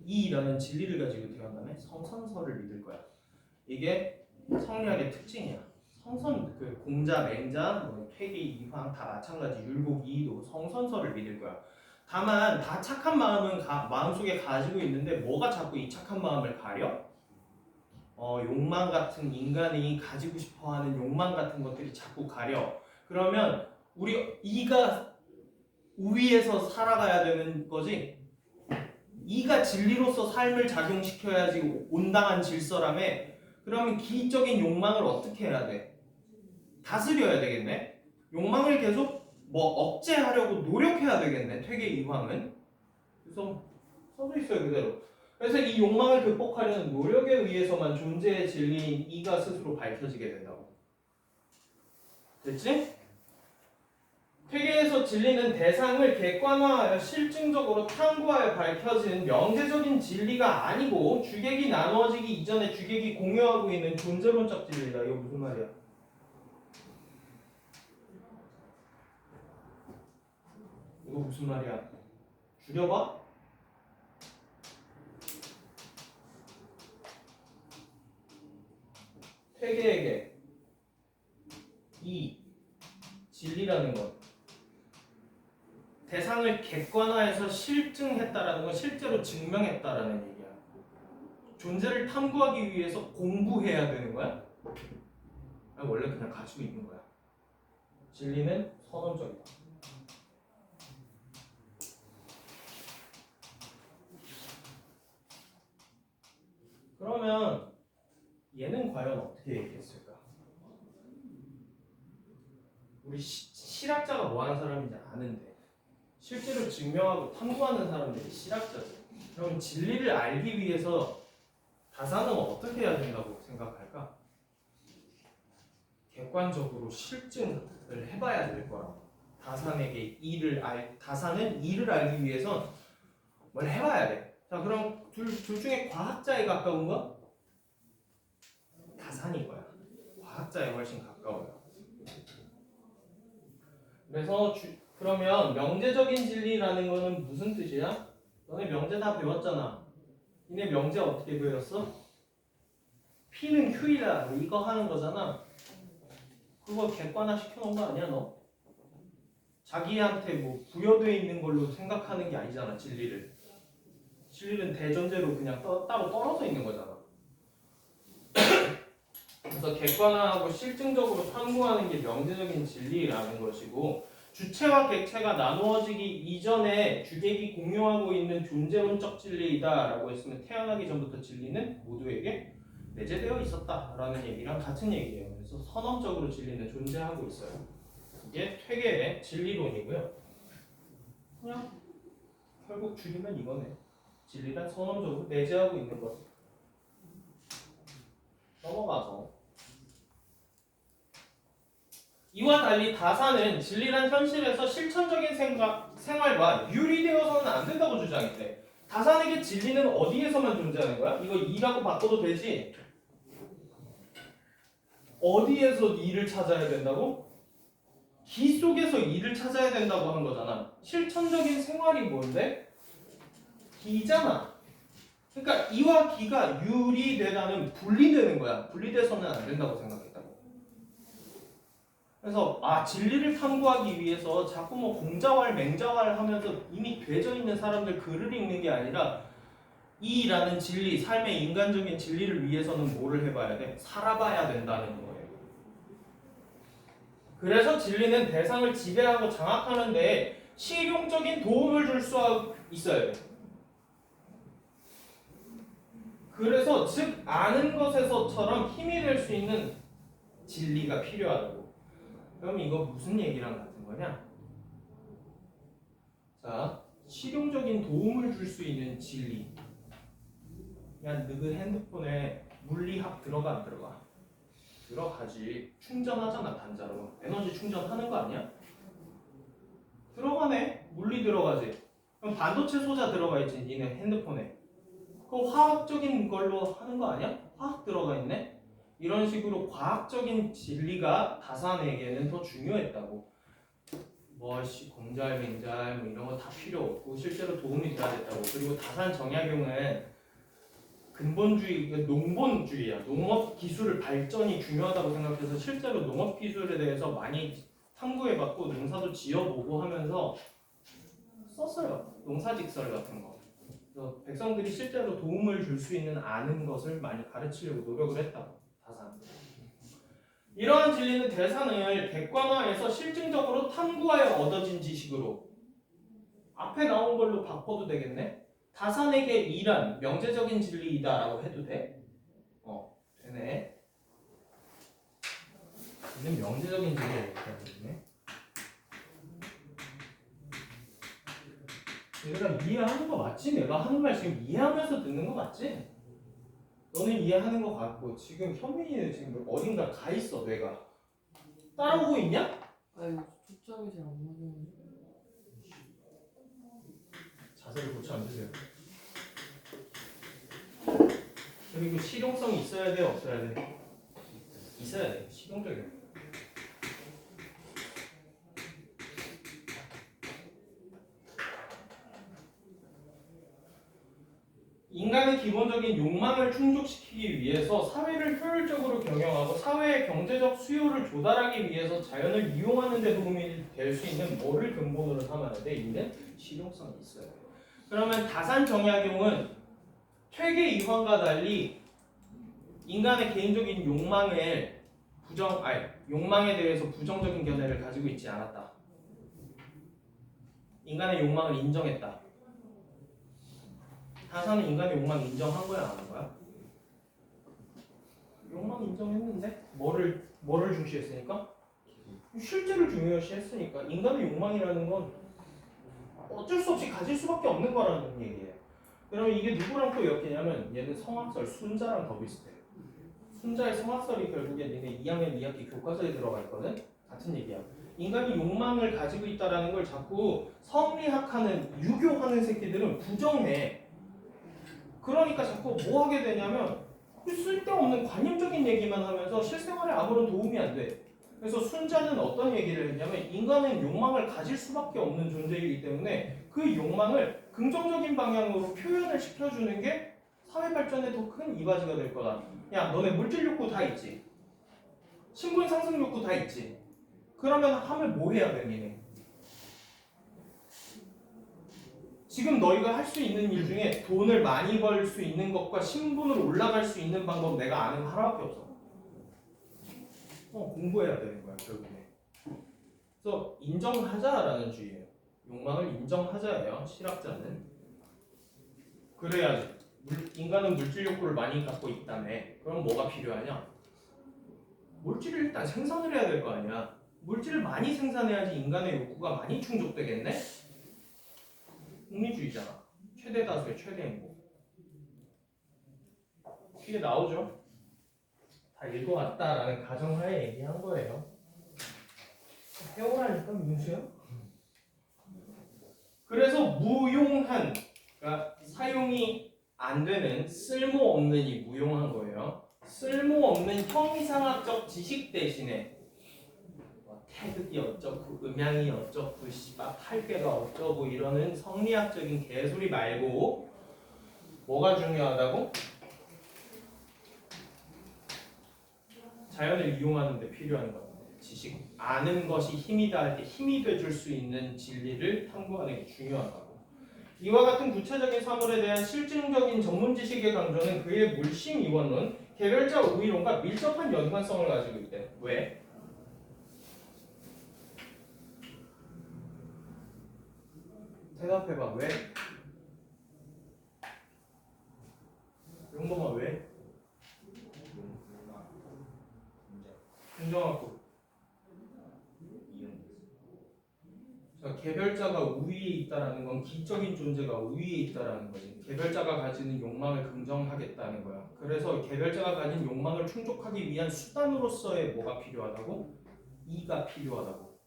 이라는 진리를 가지고 태어나네. 성선설을 믿을 거야. 이게 성리학의 특징이야. 성선 그 공자, 맹자, 퇴계, 이황 다 마찬가지. 율곡, 이의도 성선설을 믿을 거야. 다만 다 착한 마음은 마음속에 가지고 있는데 뭐가 자꾸 이 착한 마음을 가려? 욕망 같은 인간이 가지고 싶어하는 욕망 같은 것들이 자꾸 가려. 그러면 우리 이가 우위에서 살아가야 되는 거지. 이가 진리로서 삶을 작용시켜야지 온당한 질서라며. 그러면 기적인 욕망을 어떻게 해야 돼? 다스려야 되겠네. 욕망을 계속 억제하려고 노력해야 되겠네. 퇴계 이황은. 그래서 써져 있어요 그대로. 그래서 이 욕망을 극복하려는 노력에 의해서만 존재의 진리인 이가 스스로 밝혀지게 된다고. 됐지? 퇴계에서 진리는 대상을 객관화하여 실증적으로 탐구하여 밝혀진 명제적인 진리가 아니고 주객이 나누어지기 이전에 주객이 공유하고 있는 존재론적 진리다. 이거 무슨 말이야? 이거 무슨 말이야? 줄여봐? 퇴계에게 이 진리라는 것 대상을 객관화해서 실증했다라는 건 실제로 증명했다라는 얘기야. 존재를 탐구하기 위해서 공부해야 되는 거야? 아니, 원래 그냥 가지고 있는 거야. 진리는 선언적이다. 그러면 얘는 과연 어떻게 얘기했을까? 우리 실학자가 뭐 하는 사람인지 아는데 실제로 증명하고 탐구하는 사람들이 실학자지. 그럼 진리를 알기 위해서 다산은 어떻게 해야 된다고 생각할까? 객관적으로 실증을 해봐야 될 거라고. 다산은 이를 알기 위해서 뭘 해봐야 돼. 자, 그럼 둘 중에 과학자에 가까운 거? 다산일 거야. 과학자에 훨씬 가까워요. 그래서 그러면 명제적인 진리라는 거는 무슨 뜻이야? 너네 명제 다 배웠잖아. 니네 명제 어떻게 배웠어? P는 Q이다. 이거 하는 거잖아. 그거 객관화 시켜놓은 거 아니야 너? 자기한테 부여되어 있는 걸로 생각하는 게 아니잖아 진리를. 진리는 대전제로 그냥 따로 떨어져 있는 거잖아. 그래서 객관화하고 실증적으로 탐구하는 게 명제적인 진리라는 것이고 주체와 객체가 나누어지기 이전에 주객이 공유하고 있는 존재론적 진리이다라고 했으면 태어나기 전부터 진리는 모두에게 내재되어 있었다라는 얘기랑 같은 얘기예요. 그래서 선언적으로 진리는 존재하고 있어요. 이게 퇴계의 진리론이고요. 그냥 결국 줄이면 이거네. 진리란 선언적으로 내재하고 있는 것. 넘어가서 이와 달리 다산은 진리란 현실에서 실천적인 생활과 유리되어서는 안 된다고 주장했대. 다산에게 진리는 어디에서만 존재하는 거야? 이거 이라고 바꿔도 되지? 어디에서 이를 찾아야 된다고? 기 속에서 이를 찾아야 된다고 한 거잖아. 실천적인 생활이 뭔데? 기잖아. 그러니까 이와 기가 유리되다는 분리되는 거야. 분리돼서는 안 된다고 생각했다고. 그래서 진리를 탐구하기 위해서 자꾸 뭐 공자활 맹자활 하면서 이미 되져 있는 사람들 글을 읽는 게 아니라 이라는 진리, 삶의 인간적인 진리를 위해서는 뭐를 해봐야 돼? 살아봐야 된다는 거예요. 그래서 진리는 대상을 지배하고 장악하는 데 실용적인 도움을 줄 수 있어야 돼. 그래서 즉 아는 것에서처럼 힘이 될 수 있는 진리가 필요하다고. 그럼 이거 무슨 얘기랑 같은 거냐? 자, 실용적인 도움을 줄 수 있는 진리. 야, 너그 핸드폰에 물리학 들어가 안 들어가? 들어가지. 충전하잖아, 단자로. 에너지 충전하는 거 아니야? 들어가네. 물리 들어가지. 그럼 반도체 소자 들어가 있지, 니네 핸드폰에. 그거 화학적인 걸로 하는 거 아니야? 화학 들어가 있네? 이런 식으로 과학적인 진리가 다산에게는 더 중요했다고. 공잘, 맹잘 이런 거 다 필요 없고 실제로 도움이 돼야 됐다고. 그리고 다산 정약용은 근본주의, 농본주의야. 농업 기술을 발전이 중요하다고 생각해서 실제로 농업 기술에 대해서 많이 탐구해봤고 농사도 지어보고 하면서 썼어요. 농사직설 같은 거. 그래서 백성들이 실제로 도움을 줄 수 있는 아는 것을 많이 가르치려고 노력을 했다고. 다산. 이러한 진리는 대산을 객관화해서 실증적으로 탐구하여 얻어진 지식으로 앞에 나온 걸로 바꿔도 되겠네? 다산에게 이란 명제적인 진리이다라고 해도 돼? 되네. 이는 명제적인 진리가 있다네. 얘들아 이해하는 거 맞지? 내가 하는 말 지금 이해하면서 듣는 거 맞지? 너는 이해하는 거 같고 지금 현민이는 지금 어딘가 가 있어. 뇌가 따라오고 있냐? 아이고 초점이 잘 안 맞는. 자세를 고쳐 앉으세요. 그리고 실용성이 있어야 돼, 없어야 돼? 있어야 돼. 실용적이야. 인간의 기본적인 욕망을 충족시키기 위해서 사회를 효율적으로 경영하고 사회의 경제적 수요를 조달하기 위해서 자연을 이용하는 데 도움이 될 수 있는 뭐를 근본으로 삼아야 돼? 이는 실용성이 있어야 돼. 그러면 다산 정약용은 퇴계 이황과 달리 인간의 개인적인 욕망에 대해서 부정적인 견해를 가지고 있지 않았다. 인간의 욕망을 인정했다. 다산은 인간의 욕망 인정한 거야, 안 한 거야? 욕망 인정했는데 뭐를 중시했으니까? 실제를 중요시했으니까. 인간의 욕망이라는 건 어쩔 수 없이 가질 수밖에 없는 거라는 얘기예요. 그러면 이게 누구랑 또 엮이냐면 얘는 성악설 순자랑 더 비슷해. 순자의 성악설이 결국에 니네 2학년 2학기 교과서에 들어가 있거든? 같은 얘기야. 인간이 욕망을 가지고 있다는 걸 자꾸 성리학하는 유교하는 새끼들은 부정해. 그러니까 자꾸 뭐 하게 되냐면 쓸데없는 관념적인 얘기만 하면서 실생활에 아무런 도움이 안 돼. 그래서 순자는 어떤 얘기를 했냐면 인간은 욕망을 가질 수밖에 없는 존재이기 때문에 그 욕망을 긍정적인 방향으로 표현을 시켜주는 게 사회 발전에 더 큰 이바지가 될 거다. 야, 너네 물질 욕구 다 있지? 신분 상승 욕구 다 있지? 그러면 하면 뭐 해야 돼, 니네? 지금 너희가 할 수 있는 일 중에 돈을 많이 벌 수 있는 것과 신분으로 올라갈 수 있는 방법 내가 아는 거 하나밖에 없어. 공부해야 되는 거야, 결국에. 그래서 인정하자라는 주의예요. 욕망을 인정하자예요, 실학자는. 그래야지. 인간은 물질 욕구를 많이 갖고 있다며. 그럼 뭐가 필요하냐? 물질을 일단 생산을 해야 될 거 아니야. 물질을 많이 생산해야지 인간의 욕구가 많이 충족되겠네? 공리주의잖아. 최대 다수의 최대 행복. 이게 나오죠? 다 읽어왔다라는 가정하에 얘기한 거예요. 해오라니까 민수야. 그래서 무용한, 그러니까 사용이 안 되는 쓸모없는 이 무용한 거예요. 쓸모없는 형이상학적 지식 대신에 뭐 태극이 어쩌고 음양이 어쩌고 씨발 팔괘가 어쩌고 이러는 성리학적인 개소리 말고 뭐가 중요하다고? 자연을 이용하는 데 필요한 것. 지식, 아는 것이 힘이다 할 때 힘이 돼줄 수 있는 진리를 탐구하는 게 중요하다고. 이와 같은 구체적인 사물에 대한 실증적인 전문 지식의 강조는 그의 물심 이원론, 개별자 우위론과 밀접한 연관성을 가지고 있대. 왜? 대답해봐. 왜? 용범아 왜? 긍정하고. 그러니까 개별자가 우위에 있다라는 건 기적인 존재가 우위에 있다라는 거지. 개별자가 가지는 욕망을 긍정하겠다는 거야. 그래서 개별자가 가진 욕망을 충족하기 위한 수단으로서의 뭐가 필요하다고? 이가 필요하다고.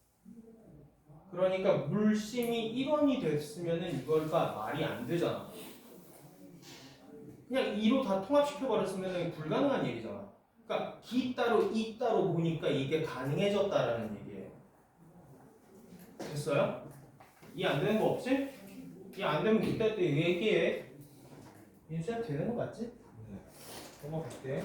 그러니까 물심이 1원이 됐으면은 이걸가 말이 안 되잖아. 그냥 2로 다 통합시켜 버렸으면은 불가능한 얘기잖아. 그러니까 기 따로 이 따로 보니까 이게 가능해졌다라는 얘기예요. 됐어요? 이해 안 되는 거 없지? 이해 안 되면 그때 또 얘기해. 민수야 되는 거 맞지? 네. 넘어갈게.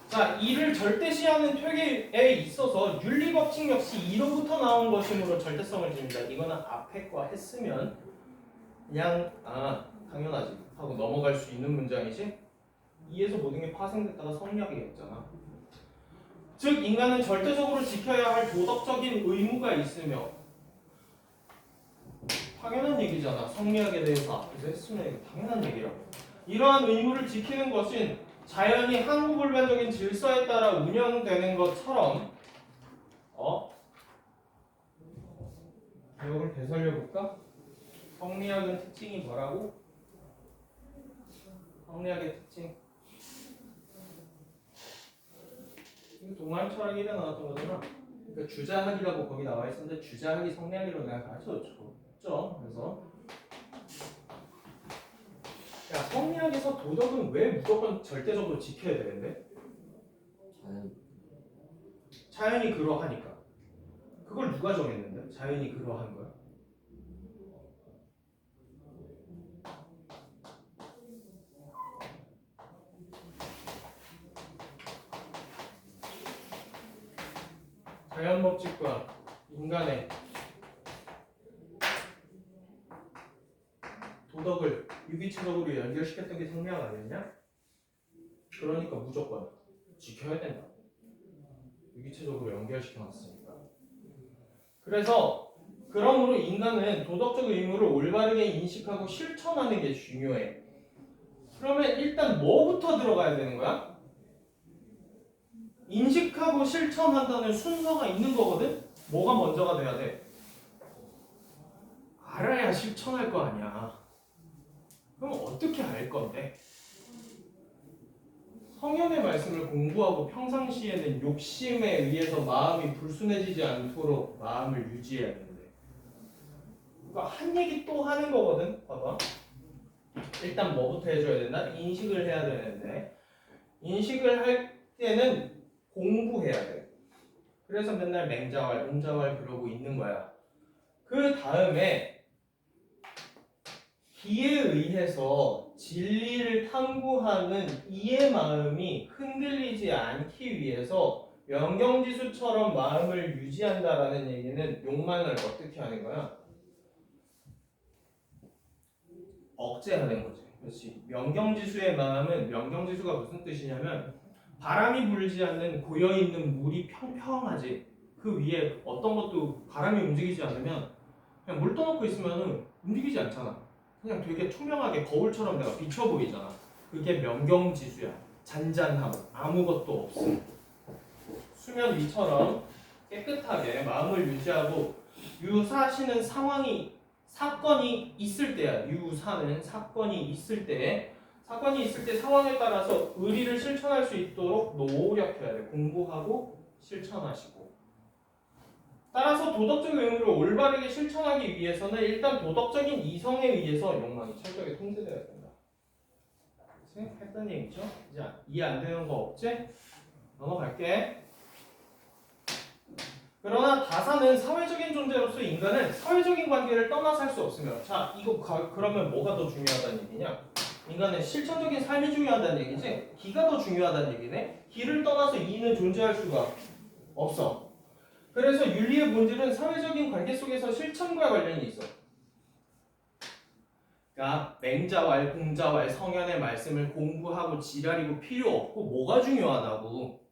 자, 이를 절대시하는 퇴계에 있어서 윤리법칙 역시 이로부터 나온 것이므로 절대성을 지닙니다. 이거는 앞에 거 했으면 그냥 당연하지 하고 넘어갈 수 있는 문장이지. 이에서 모든 게 파생됐다가 성리학이겠잖아. 즉 인간은 절대적으로 지켜야 할 도덕적인 의무가 있으며 당연한 얘기잖아. 성리학에 대해서 앞에서 했으면 이거 당연한 얘기라고. 이러한 의무를 지키는 것은 자연이 항구불변적인 질서에 따라 운영되는 것처럼 개혁을 되살려볼까? 성리학은 특징이 뭐라고? 성리학의 특징 이거 동아리 철학에 나왔던 거잖아. 그러니까 주자학이라고 거기 나와 있었는데 주자학이 성리학이라고 내가 가르쳐줬죠. 그래서 야 성리학에서 도덕은 왜 무조건 절대적으로 지켜야 되는데? 자연이 그러하니까. 그걸 누가 정했는데? 자연이 그러한 거야. 자연 법칙과 인간의 도덕을 유기체적으로 연결시켰던 게 성리학 아니었냐? 그러니까 무조건 지켜야 된다. 유기체적으로 연결시켜놨으니까. 그래서 그러므로 인간은 도덕적 의무를 올바르게 인식하고 실천하는 게 중요해. 그러면 일단 뭐부터 들어가야 되는 거야? 인식하고 실천한다는 순서가 있는 거거든? 뭐가 먼저가 돼야 돼? 알아야 실천할 거 아니야. 그럼 어떻게 알 건데? 성현의 말씀을 공부하고 평상시에는 욕심에 의해서 마음이 불순해지지 않도록 마음을 유지해야 되는데 그러니까 한 얘기 또 하는 거거든? 봐봐. 일단 뭐부터 해줘야 된다? 인식을 해야 되는데 인식을 할 때는 공부해야 돼. 그래서 맨날 맹자왈, 옹자왈 그러고 있는 거야. 그 다음에 기에 의해서 진리를 탐구하는 이의 마음이 흔들리지 않기 위해서 명경지수처럼 마음을 유지한다라는 얘기는 욕망을 어떻게 하는 거야? 억제하는 거지. 그렇지. 명경지수의 마음은 명경지수가 무슨 뜻이냐면 바람이 불지 않는 고여있는 물이 평평하지. 그 위에 어떤 것도 바람이 움직이지 않으면 그냥 물 떠놓고 있으면 움직이지 않잖아. 그냥 되게 투명하게 거울처럼 내가 비쳐 보이잖아. 그게 명경지수야. 잔잔함, 아무것도 없음. 수면 위처럼 깨끗하게 마음을 유지하고 유사시는 사건이 있을 때야. 유사는 사건이 있을 때 상황에 따라서 의리를 실천할 수 있도록 노력해야 돼. 공부하고 실천하시고. 따라서 도덕적 의무를 올바르게 실천하기 위해서는 일단 도덕적인 이성에 의해서 욕망이 철저하게 통제돼야 된다. 그치? 했던 얘기죠? 이제 이해 안 되는 거 없지? 넘어갈게. 그러나 다산은 사회적인 존재로서 인간은 사회적인 관계를 떠나서 할 수 없으며, 자, 이거 그러면 뭐가 더 중요하다는 얘기냐? 인간은 실천적인 삶이 중요하다는 얘기지, 기가 더 중요하다는 얘기네. 기를 떠나서 이는 존재할 수가 없어. 그래서 윤리의 본질은 사회적인 관계 속에서 실천과 관련이 있어. 그러니까 맹자왈, 공자왈, 성현의 말씀을 공부하고 지랄이고 필요 없고 뭐가 중요하다고.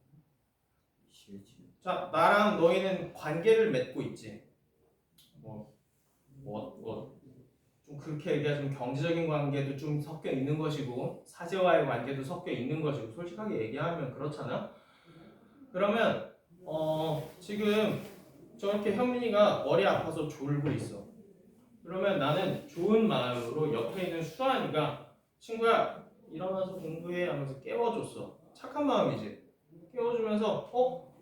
자, 나랑 너희는 관계를 맺고 있지. 좀 그렇게 얘기하자면 경제적인 관계도 좀 섞여 있는 것이고 사제와의 관계도 섞여 있는 것이고 솔직하게 얘기하면 그렇잖아. 그러면 지금 저렇게 현민이가 머리 아파서 졸고 있어. 그러면 나는 좋은 마음으로 옆에 있는 수아이가 친구야 일어나서 공부해 하면서 깨워줬어. 착한 마음이지. 깨워주면서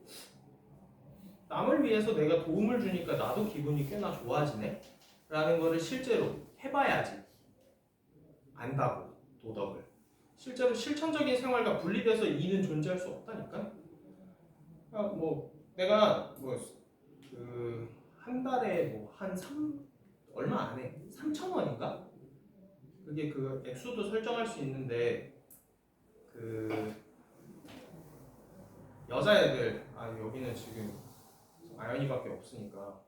남을 위해서 내가 도움을 주니까 나도 기분이 꽤나 좋아지네 라는 거를 실제로 해봐야지 안다고. 도덕을 실제로 실천적인 생활과 분리돼서 이는 존재할 수 없다니까. 그러니까 내가 한 달에 얼마 안 해. 3,000원인가? 그게 그 액수도 설정할 수 있는데 여자애들 여기는 지금 아연이밖에 없으니까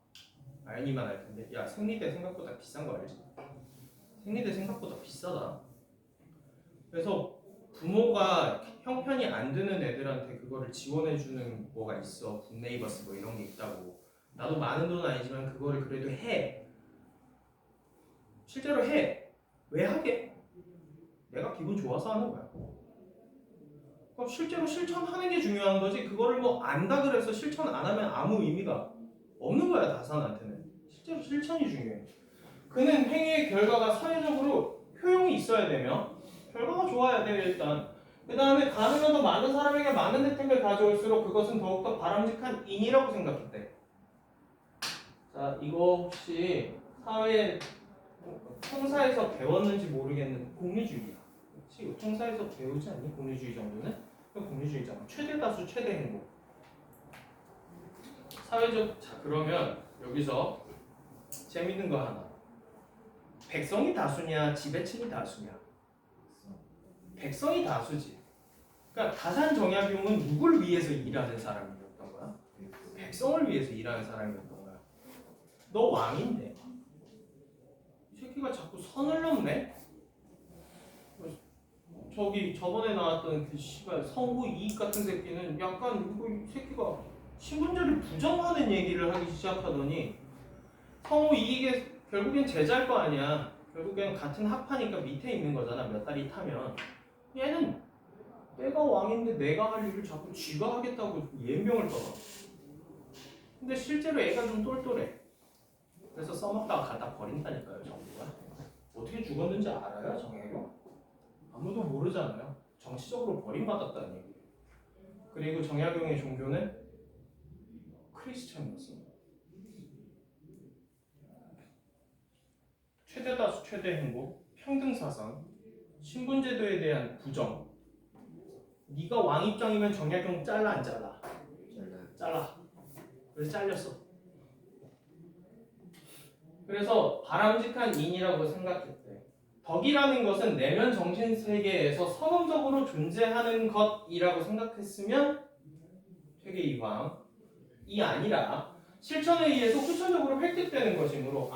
아연이만 알 텐데, 야 생리대 생각보다 비싼 거 알지? 생리대 생각보다 비싸다. 그래서 부모가 형편이 안 드는 애들한테 그거를 지원해주는 뭐가 있어. 굿네이버스 이런 게 있다고. 나도 많은 돈은 아니지만 그거를 그래도 해. 실제로 해. 왜 하게? 내가 기분 좋아서 하는 거야. 그럼 실제로 실천하는 게 중요한 거지. 그거를 안다 그래서 실천 안 하면 아무 의미가 없는 거야. 다산한테는 실제로 실천이 중요해. 그는 행위의 결과가 사회적으로 효용이 있어야 되며 결과가 좋아야 돼 일단. 그 다음에 가능한 더 많은 사람에게 많은 혜택을 가져올수록 그것은 더욱더 바람직한 인이라고 생각했대. 자, 이거 혹시 사회 통사에서 배웠는지 모르겠는데 공리주의야. 혹시 통사에서 배우지 않니? 공리주의 정도는? 공리주의잖아. 최대다수 최대 행복. 사회적. 자, 그러면 여기서 재밌는 거 하나. 백성이 다수냐 지배층이 다수냐? 백성이 다수지. 그러니까 다산 정약용은 누굴 위해서 일하는 사람이었던 거야? 백성을 위해서 일하는 사람이었던 거야. 너 왕인데 이 새끼가 자꾸 선을 넘네? 저번에 나왔던 그 씨발 성부 이익 같은 새끼는 약간 이 새끼가 신분제를 부정하는 얘기를 하기 시작하더니 성우 이익에 결국엔 제자일 거 아니야. 결국엔 같은 학파니까 밑에 있는 거잖아. 몇 달이 타면. 얘는 내가 왕인데 내가 할 일을 자꾸 쥐가 하겠다고 예명을 떠나. 근데 실제로 애가 좀 똘똘해. 그래서 써먹다가 갖다 버린다니까요. 정부가. 어떻게 죽었는지 알아요? 정혜경? 아무도 모르잖아요. 정치적으로 버림받았다는 얘기예요. 그리고 정약용의 종교는 크리스천이었습니다. 최대다수 최대 행복, 평등사상, 신분제도에 대한 부정. 네가 왕 입장이면 정약용 잘라 안 잘라? 잘라. 그래서 잘렸어. 그래서 바람직한 인이라고 생각했대. 덕이라는 것은 내면 정신세계에서 선언적으로 존재하는 것이라고 생각했으면 퇴계이황이 아니라 실천에 의해서 후천적으로 획득되는 것이므로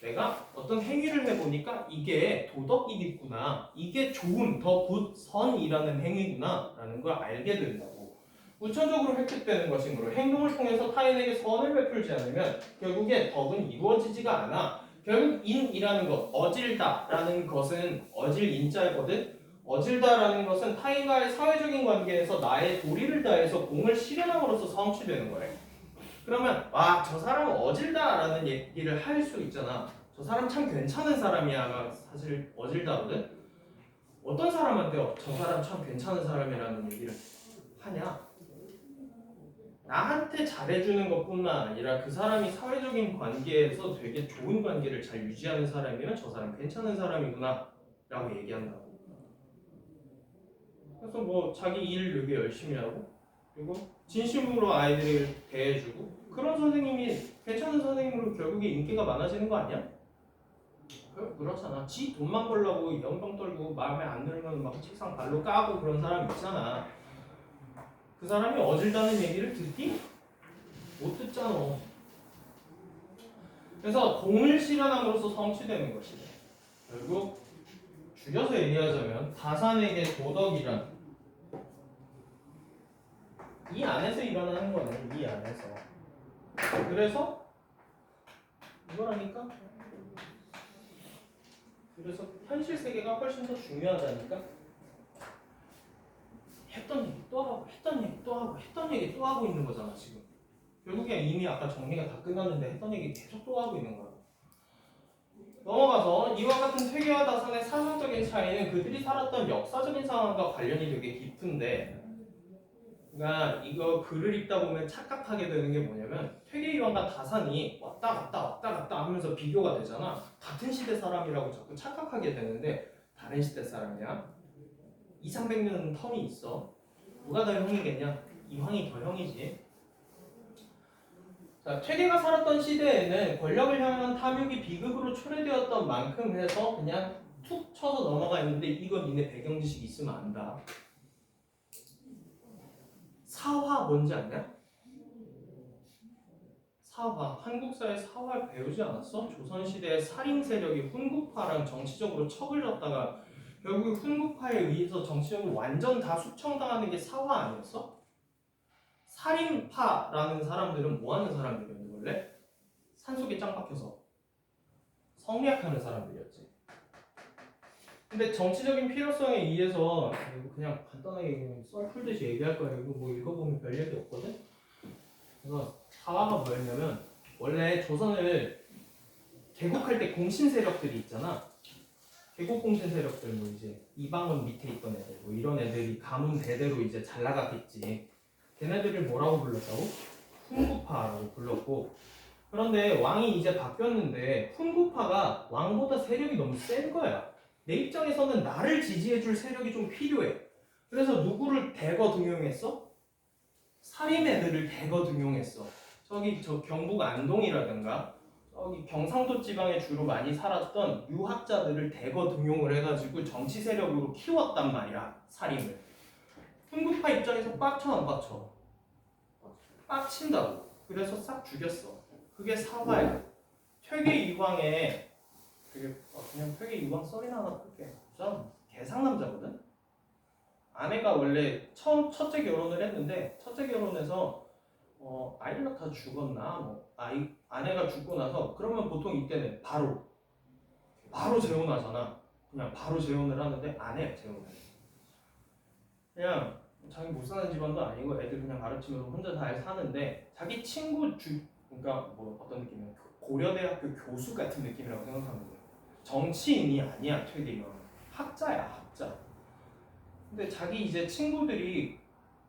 내가 어떤 행위를 해보니까 이게 도덕이겠구나, 이게 좋은 더 굿선이라는 행위구나 라는 걸 알게 된다고. 후천적으로 획득되는 것이므로 행동을 통해서 타인에게 선을 베풀지 않으면 결국에 덕은 이루어지지가 않아. 결국 인이라는 것, 어질다라는 것은 어질 인자거든. 어질다라는 것은 타인과의 사회적인 관계에서 나의 도리를 다해서 공을 실현함으로써 성취되는 거래. 그러면 와, 저 사람은 어질다라는 얘기를 할 수 있잖아. 저 사람 참 괜찮은 사람이야가 사실 어질다거든. 어떤 사람한테 저 사람 참 괜찮은 사람이라는 얘기를 하냐? 나한테 잘해주는 것뿐만 아니라 그 사람이 사회적인 관계에서 되게 좋은 관계를 잘 유지하는 사람이면 저 사람 괜찮은 사람이구나 라고 얘기한다고. 그래서 뭐 자기 일 되게 열심히 하고 그리고 진심으로 아이들을 대해주고 그런 선생님이 괜찮은 선생님으로 결국에 인기가 많아지는 거 아니야? 그렇잖아. 지 돈만 벌려고 연병 떨고 마음에 안 들면 막 책상 발로 까고 그런 사람 있잖아. 그 사람이 어질다는 얘기를 듣기? 못 듣잖아. 그래서 공을 실현함으로써 성취되는 것이다. 결국 줄여서 얘기하자면 다산에게 도덕이란 이 안에서 일어나는 거네. 이 안에서. 그래서 이거라니까. 그래서 현실 세계가 훨씬 더 중요하다니까. 했던 얘기 또 하고 했던 얘기 또 하고 했던 얘기 또 하고 있는 거잖아 지금. 결국엔 이미 아까 정리가 다 끝났는데 했던 얘기 계속 또 하고 있는 거야. 넘어가서 이와 같은 퇴계와 다산의 사상적인 차이는 그들이 살았던 역사적인 상황과 관련이 되게 깊은데, 그러니까 이거 글을 읽다 보면 착각하게 되는 게 뭐냐면 퇴계이완과 다산이 왔다 갔다 하면서 비교가 되잖아. 같은 시대 사람이라고 자꾸 착각하게 되는데 다른 시대 사람이야. 200~300년 텀이 있어. 누가 더 형이겠냐? 이황이 더 형이지. 자, 퇴계가 살았던 시대에는 권력을 향한 탐욕이 비극으로 초래되었던 만큼 해서 그냥 툭 쳐서 넘어가 있는데 이건 니네 배경 지식 있으면 안다. 사화 뭔지 아냐? 사화, 한국사의 사화 배우지 않았어? 조선시대의 살인 세력이 훈구파랑 정치적으로 척을 졌다가 결국 훈구파에 의해서 정치적으로 완전 다 숙청당하는 게 사화 아니었어? 살인파라는 사람들은 뭐 하는 사람들이었는데 원래? 산속에 짱 박혀서 성리학하는 사람들이었지. 근데 정치적인 필요성에 의해서 그냥 간단하게 썰 풀듯이 얘기할 거야. 이거 뭐 읽어보면 별 얘기 없거든? 그래서 사화가 뭐였냐면 원래 조선을 개국할 때 공신 세력들이 있잖아. 개국 공신 세력들 뭐 이제 이방원 밑에 있던 애들 뭐 이런 애들이 가문 대대로 이제 잘 나갔겠지. 걔네들을 뭐라고 불렀다고? 훈구파라고 불렀고, 그런데 왕이 이제 바뀌었는데 훈구파가 왕보다 세력이 너무 센 거야. 내 입장에서는 나를 지지해줄 세력이 좀 필요해. 그래서 누구를 대거 등용했어? 살인 애들을 대거 등용했어. 저기 저 경북 안동이라든가 저기 경상도 지방에 주로 많이 살았던 유학자들을 대거 등용을 해가지고 정치 세력으로 키웠단 말이야. 살인을. 훈구파 입장에서 빡쳐 안 빡쳐? 빡친다고. 그래서 싹 죽였어. 그게 사화야. 퇴계 이황에 그냥 퇴계 이황 썰이나 하나 풀게. 좀 개상남자거든. 아내가 원래 첫째 결혼을 했는데 첫째 결혼해서 아이를 낳다 죽었나 뭐 아내가 죽고 나서 그러면 보통 이때는 바로 재혼하잖아. 그냥 바로 재혼을 하는데 안 해. 재혼을. 그냥 자기 못 사는 집안도 아니고 애들 그냥 가르치면서 혼자 잘 사는데 자기 친구 그러니까 뭐 어떤 느낌이야? 고려대학교 교수 같은 느낌이라고 생각하는 거야. 정치인이 아니야. 퇴계이면 학자야. 학자. 근데 자기 이제 친구들이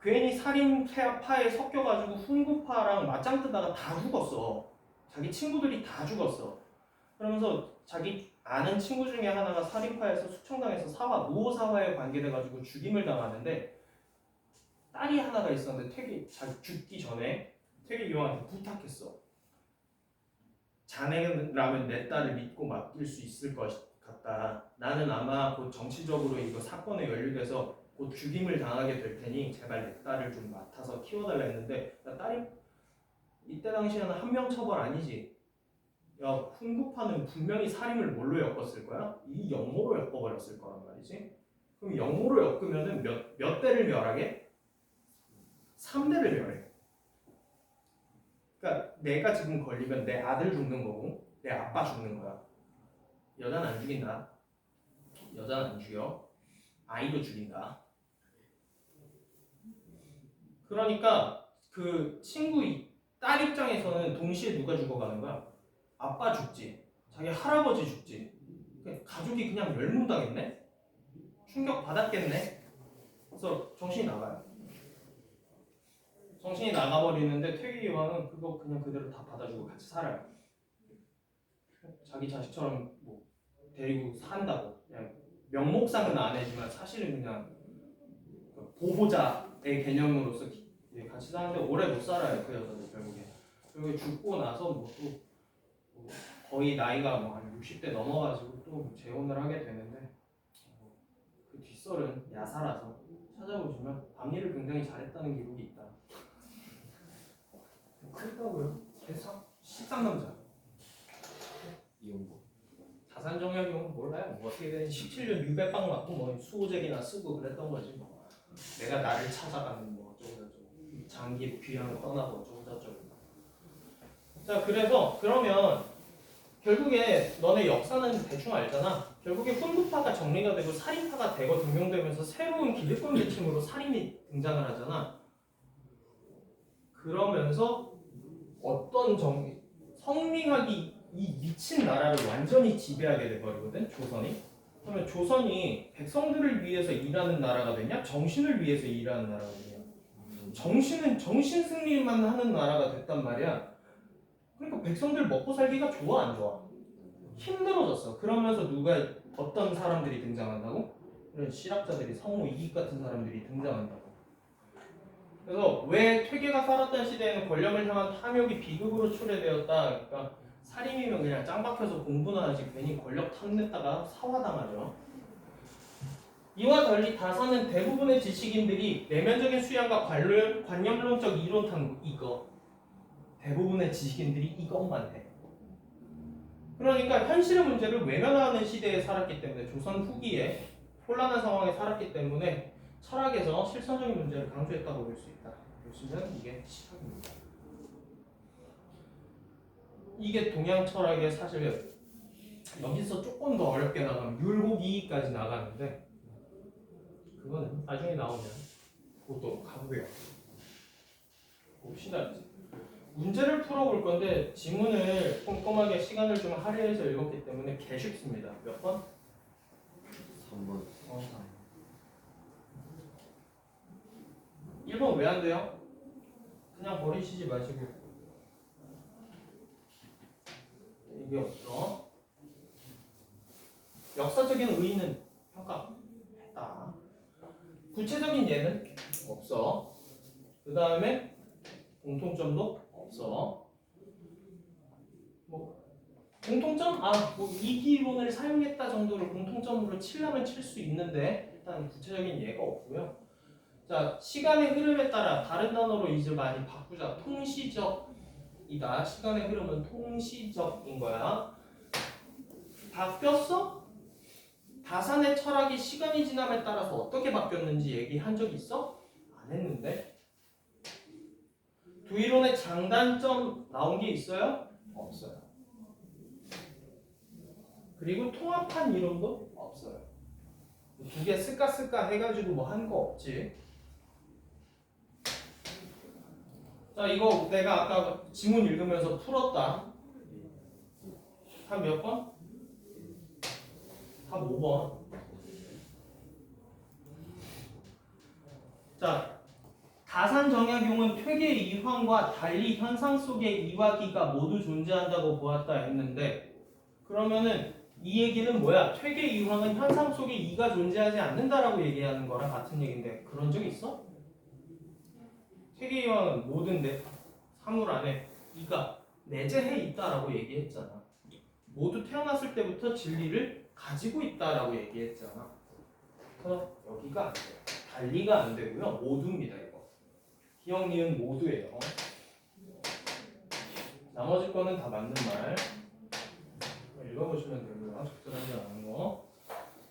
괜히 살인파에 섞여가지고 훈구파랑 맞짱 뜨다가 다 죽었어. 자기 친구들이 다 죽었어. 그러면서 자기 아는 친구 중에 하나가 살인파에서 숙청당해서 무호사화에 관계돼가지고 죽임을 당하는데 딸이 하나가 있었는데 죽기 전에 퇴계 이황한테 부탁했어. 자네라면 내 딸을 믿고 맡길 수 있을 것 같다. 나는 아마 곧 정치적으로 이거 사건에 연루돼서 곧 죽임을 당하게 될 테니 제발 내 딸을 좀 맡아서 키워달라 했는데 딸이 이때 당시에는 한명 처벌 아니지. 야, 훈구파는 분명히 살인을 뭘로 엮었을 거야? 이 영모로 엮어버렸을 거란 말이지. 그럼 영모로 엮으면은 몇 대를 멸하게? 3대를 멸해. 그러니까 내가 지금 걸리면 내 아들 죽는 거고 내 아빠 죽는 거야. 여자는 안 죽인다. 여자는 안 죽여. 아이도 죽인다. 그러니까 그 친구 딸 입장에서는 동시에 누가 죽어가는 거야? 아빠 죽지, 자기 할아버지 죽지. 가족이 그냥 멸문당했네? 충격 받았겠네? 그래서 정신이 나가요. 정신이 나가버리는데 퇴계이황은 그거 그냥 그대로 다 받아주고 같이 살아요. 자기 자식처럼 뭐 데리고 산다고. 그냥 명목상은 안 해지만 사실은 그냥 보호자의 개념으로서 같이 사는데 오래 못 살아요. 그 여자도 결국에. 그리고 죽고 나서 뭐또 거의 나이가 뭐 한 60대 넘어가지고 또 재혼을 하게 되는데 그 뒷설은 야사라서 찾아보시면 밤일을 굉장히 잘했다는 기록이 있다. 그렇다고요. 계속 식상남자. 이용고. 자산정약용은 몰라요. 뭐 어떻게 되는 17년 유배빵 맞고 뭐 수호책이나 쓰고 그랬던 거지 뭐. 내가 나를 찾아가는 뭐 어쩌고저쩌고 장기 귀향을 떠나고 어쩌고저쩌고. 자 그래서 그러면 결국에 너네 역사는 대충 알잖아. 결국에 훈부파가 정리가 되고 살인파가 대거 등용되면서 새로운 기득권 계층으로 살인이 등장을 하잖아. 그러면서 어떤 성리학이 이 미친 나라를 완전히 지배하게 돼버리거든. 조선이. 그러면 조선이 백성들을 위해서 일하는 나라가 되냐? 정신을 위해서 일하는 나라가 되냐? 정신은 정신 승리만 하는 나라가 됐단 말이야. 그러니까 백성들 먹고 살기가 좋아 안 좋아? 힘들어졌어. 그러면서 누가 어떤 사람들이 등장한다고? 이런 실학자들이 성우 이익 같은 사람들이 등장한다고. 그래서 왜 퇴계가 살았던 시대에는 권력을 향한 탐욕이 비극으로 초래되었다. 그러니까 살인이면 그냥 짱 박혀서 공부나 하지 괜히 권력 탐냈다가 사화당하죠. 이와 달리 다사는 대부분의 지식인들이 내면적인 수양과 관념론적 이론 탐구 이거 대부분의 지식인들이 이것만 해. 그러니까 현실의 문제를 외면하는 시대에 살았기 때문에 조선 후기에 혼란한 상황에 살았기 때문에 철학에서 실천적인 문제를 강조했다고 볼 수 있다. 보시면 이게 시각입니다. 이게 동양 철학의 사실 여기서 조금 더 어렵게 나가면 율곡이까지 나가는데 그거는 나중에 나오면 그것도 가보게요. 봅시다. 문제를 풀어볼 건데 지문을 꼼꼼하게 시간을 좀 할애해서 읽었기 때문에 개 쉽습니다. 몇 번? 3번. 1번 왜 안 돼요? 그냥 버리시지 마시고 이게 없어. 역사적인 의의는 평가했다. 구체적인 예는 없어. 그 다음에 공통점도 없어. 뭐 공통점? 뭐 이기론을 사용했다 정도를 공통점으로 치려면 칠 수 있는데 일단 구체적인 예가 없고요. 자, 시간의 흐름에 따라 다른 단어로 이제 많이 바꾸자. 통시적이다. 시간의 흐름은 통시적인 거야. 바뀌었어? 다산의 철학이 시간이 지남에 따라서 어떻게 바뀌었는지 얘기한 적 있어? 안 했는데. 두 이론의 장단점 나온 게 있어요? 없어요. 그리고 통합한 이론도 없어요. 두 개 쓸까 해가지고 뭐 한 거 없지. 자, 이거 내가 아까 지문 읽으면서 풀었다. 한 몇 번? 한 5번. 자, 다산정약용은 퇴계 이황과 달리 현상 속의 이와 기가 모두 존재한다고 보았다 했는데 그러면은 이 얘기는 뭐야? 퇴계 이황은 현상 속에 이가 존재하지 않는다라고 얘기하는 거랑 같은 얘기인데 그런 적 있어? 퇴계 이황은 모든 사물 안에 이가 내재해 있다라고 얘기했잖아. 모두 태어났을 때부터 진리를 가지고 있다라고 얘기했잖아. 그래서 여기가 안 돼요. 달리가 안 되고요. 모두입니다. 이거. 기억, 니은 모두예요. 나머지 거는 다 맞는 말. 읽어보시면 되고요. 적절하지 않은 거.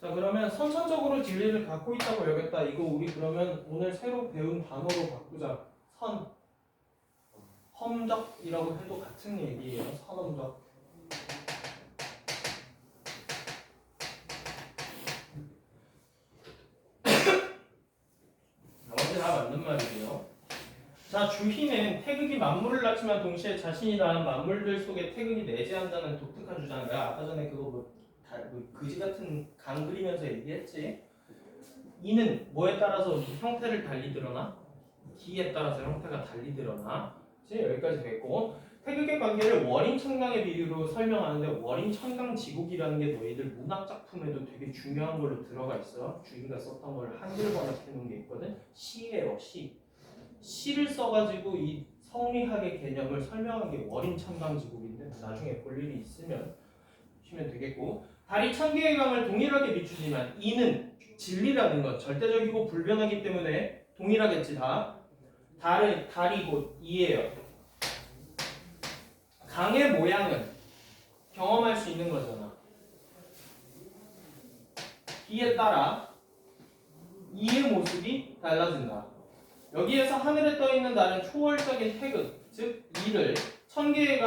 자, 그러면 선천적으로 진리를 갖고 있다고 여겼다. 이거 우리 그러면 오늘 새로 배운 단어로 바꾸자. 험적이라고 해도 같은 얘기예요. 선험적. 나머지 다 맞는 말이에요. 자, 주희는 태극이 만물을 낳지만 동시에 자신이 낳은 만물들 속에 태극이 내재한다는 독특한 주장이야. 아까 전에 그거 뭐 그지 같은 강 그리면서 얘기했지. 이는 뭐에 따라서 형태를 달리 드러나? 기에 따라서 형태가 달리 드러나. 이제 여기까지 됐고, 태극의 관계를 월인천강의 비유로 설명하는데 월인천강지국이라는 게 너희들 문학 작품에도 되게 중요한 걸로 들어가 있어. 주희가 썼던 걸 한글 번역해 놓은 게 있거든. 시예요, 시. 시를 써가지고 이 성리학의 개념을 설명한 게 월인천강지국인데 나중에 볼 일이 있으면 보시면 되겠고, 달이 천 개의 강을 동일하게 비추지만 이는 진리라는 건 절대적이고 불변하기 때문에 동일하겠지 다. 달이 곧 이예요. 강의 모양은 경험할 수 있는 거잖아. 이에 따라 이의 모습이 달라진다. 여기에서 하늘에 떠있는 달은 초월적인 태극, 즉 이를, 천 개의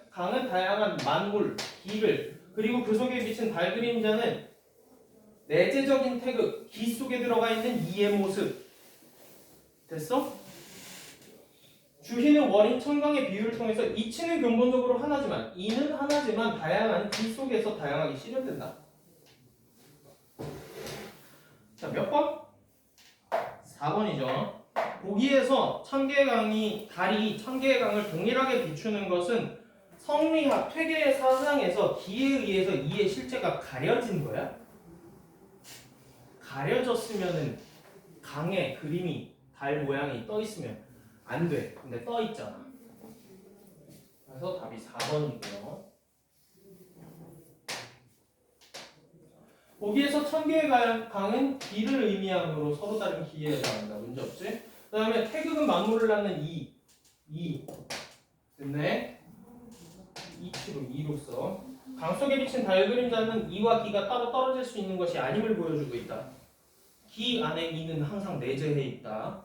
강은 다양한 만물, 기를, 그리고 그 속에 비친 달 그림자는 내재적인 태극, 기 속에 들어가 있는 이의 모습. 됐어? 주희는 월인천강의 비유를 통해서 이치는 근본적으로 하나지만 이는 하나지만 다양한 기 속에서 다양하게 실현된다. 자, 몇 번? 4번이죠. 보기에서 달이 천 개의 강을 동일하게 비추는 것은 성리학 퇴계의 사상에서 기에 의해서 이의 실체가 가려진 거야. 가려졌으면은 강에 그림이 달 모양이 떠 있으면 안 돼. 근데 떠 있잖아. 그래서 답이 4번이고요. 보기에서 천 개의 강은 기를 의미하므로 서로 다른 기에 해당한다. 문제 없지? 그 다음에 태극은 만물을 낳는 이. 됐네? 이치로 이로써 강 속에 비친 달 그림자는 이와 기가 따로 떨어질 수 있는 것이 아님을 보여주고 있다. 기 안에 이는 항상 내재해 있다.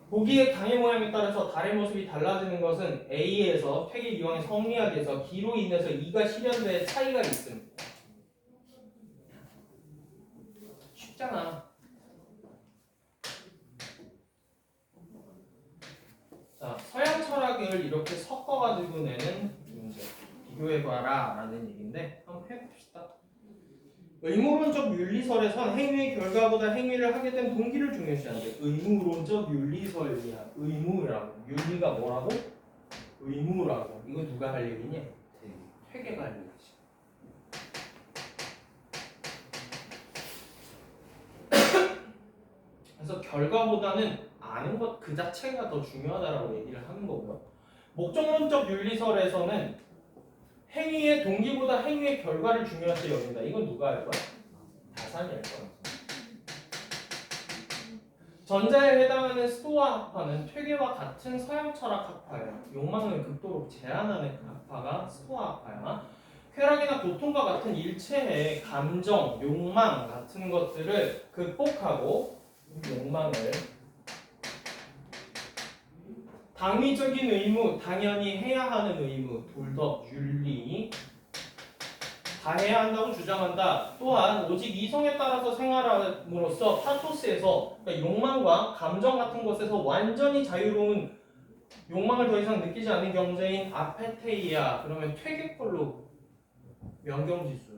보기의 강의 모양에 따라서 달의 모습이 달라지는 것은 A에서 퇴계 이왕의 성리학에서 기로 인해서 이가 실현될 차이가 있음. 쉽잖아. 자, 서양 철학을 이렇게 섞어가지고 내는 문제. 비교해봐라 라는 얘기인데 한번 해봅시다. 의무론적 윤리설에선 행위의 결과보다 행위를 하게 된 동기를 중요시하는데 의무론적 윤리설이야. 의무라고. 윤리가 뭐라고? 의무라고. 이거 누가 할 얘기냐? 퇴계가 할 얘기지. 그래서 결과보다는 아는 것 그 자체가 더 중요하다라고 얘기를 하는 거고요. 목적론적 윤리설에서는 행위의 동기보다 행위의 결과를 중요하게 여긴다. 이건 누가 할 거야? 다산이 할 거야. 전자에 해당하는 스토아 학파는 퇴계와 같은 서양 철학 학파예요. 욕망을 극도로 제한하는 그 학파가 스토아 학파야. 쾌락이나 고통과 같은 일체의 감정, 욕망 같은 것들을 극복하고 욕망을 당위적인 의무, 당연히 해야 하는 의무, 도덕, 윤리 다 해야 한다고 주장한다. 또한 오직 이성에 따라서 생활함으로써 파토스에서 그러니까 욕망과 감정 같은 것에서 완전히 자유로운 욕망을 더 이상 느끼지 않는 경제인 아페테이아 그러면 퇴계꼴로 명경지수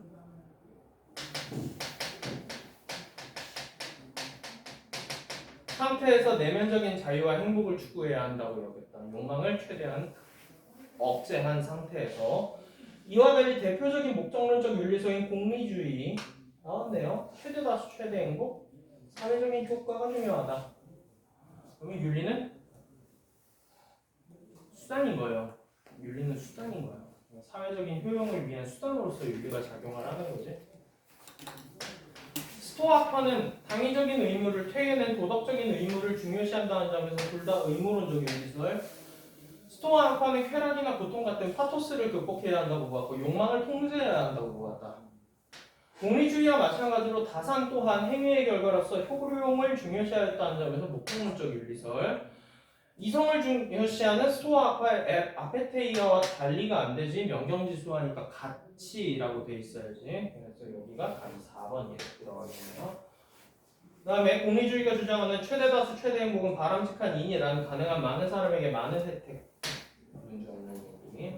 상태에서 내면적인 자유와 행복을 추구해야 한다고 여겼다. 욕망을 최대한 억제한 상태에서 이와 달리 대표적인 목적론적 윤리서인 공리주의 나왔네요. 최대 다수 최대 행복 사회적인 효과가 중요하다. 그러면 윤리는 수단인 거예요. 윤리는 수단인 거예요. 사회적인 효용을 위한 수단으로서 윤리가 작용을 하는 거지. 스토아파는 당위적인 의무를 퇴계는 도덕적인 의무를 중요시한다는 점에서 둘 다 의무론적 윤리설. 스토아파는 쾌락이나 고통 같은 파토스를 극복해야 한다고 보았고 욕망을 통제해야 한다고 보았다. 공리주의와 마찬가지로 다산 또한 행위의 결과로서 효용을 중요시하였다는 점에서 목적론적 윤리설. 이성을 중요시하는 스토아파의 아페테이아와 달리가 안 되지 명경지수하니까 같이라고 돼 있어야지. 그래서 여기가 답이 4번이 들어가겠네요. 그 다음에 공리주의가 주장하는 최대 다수 최대 행복은 바람직한 인이라는 가능한 많은 사람에게 많은 혜택. 문제 없는 얘기.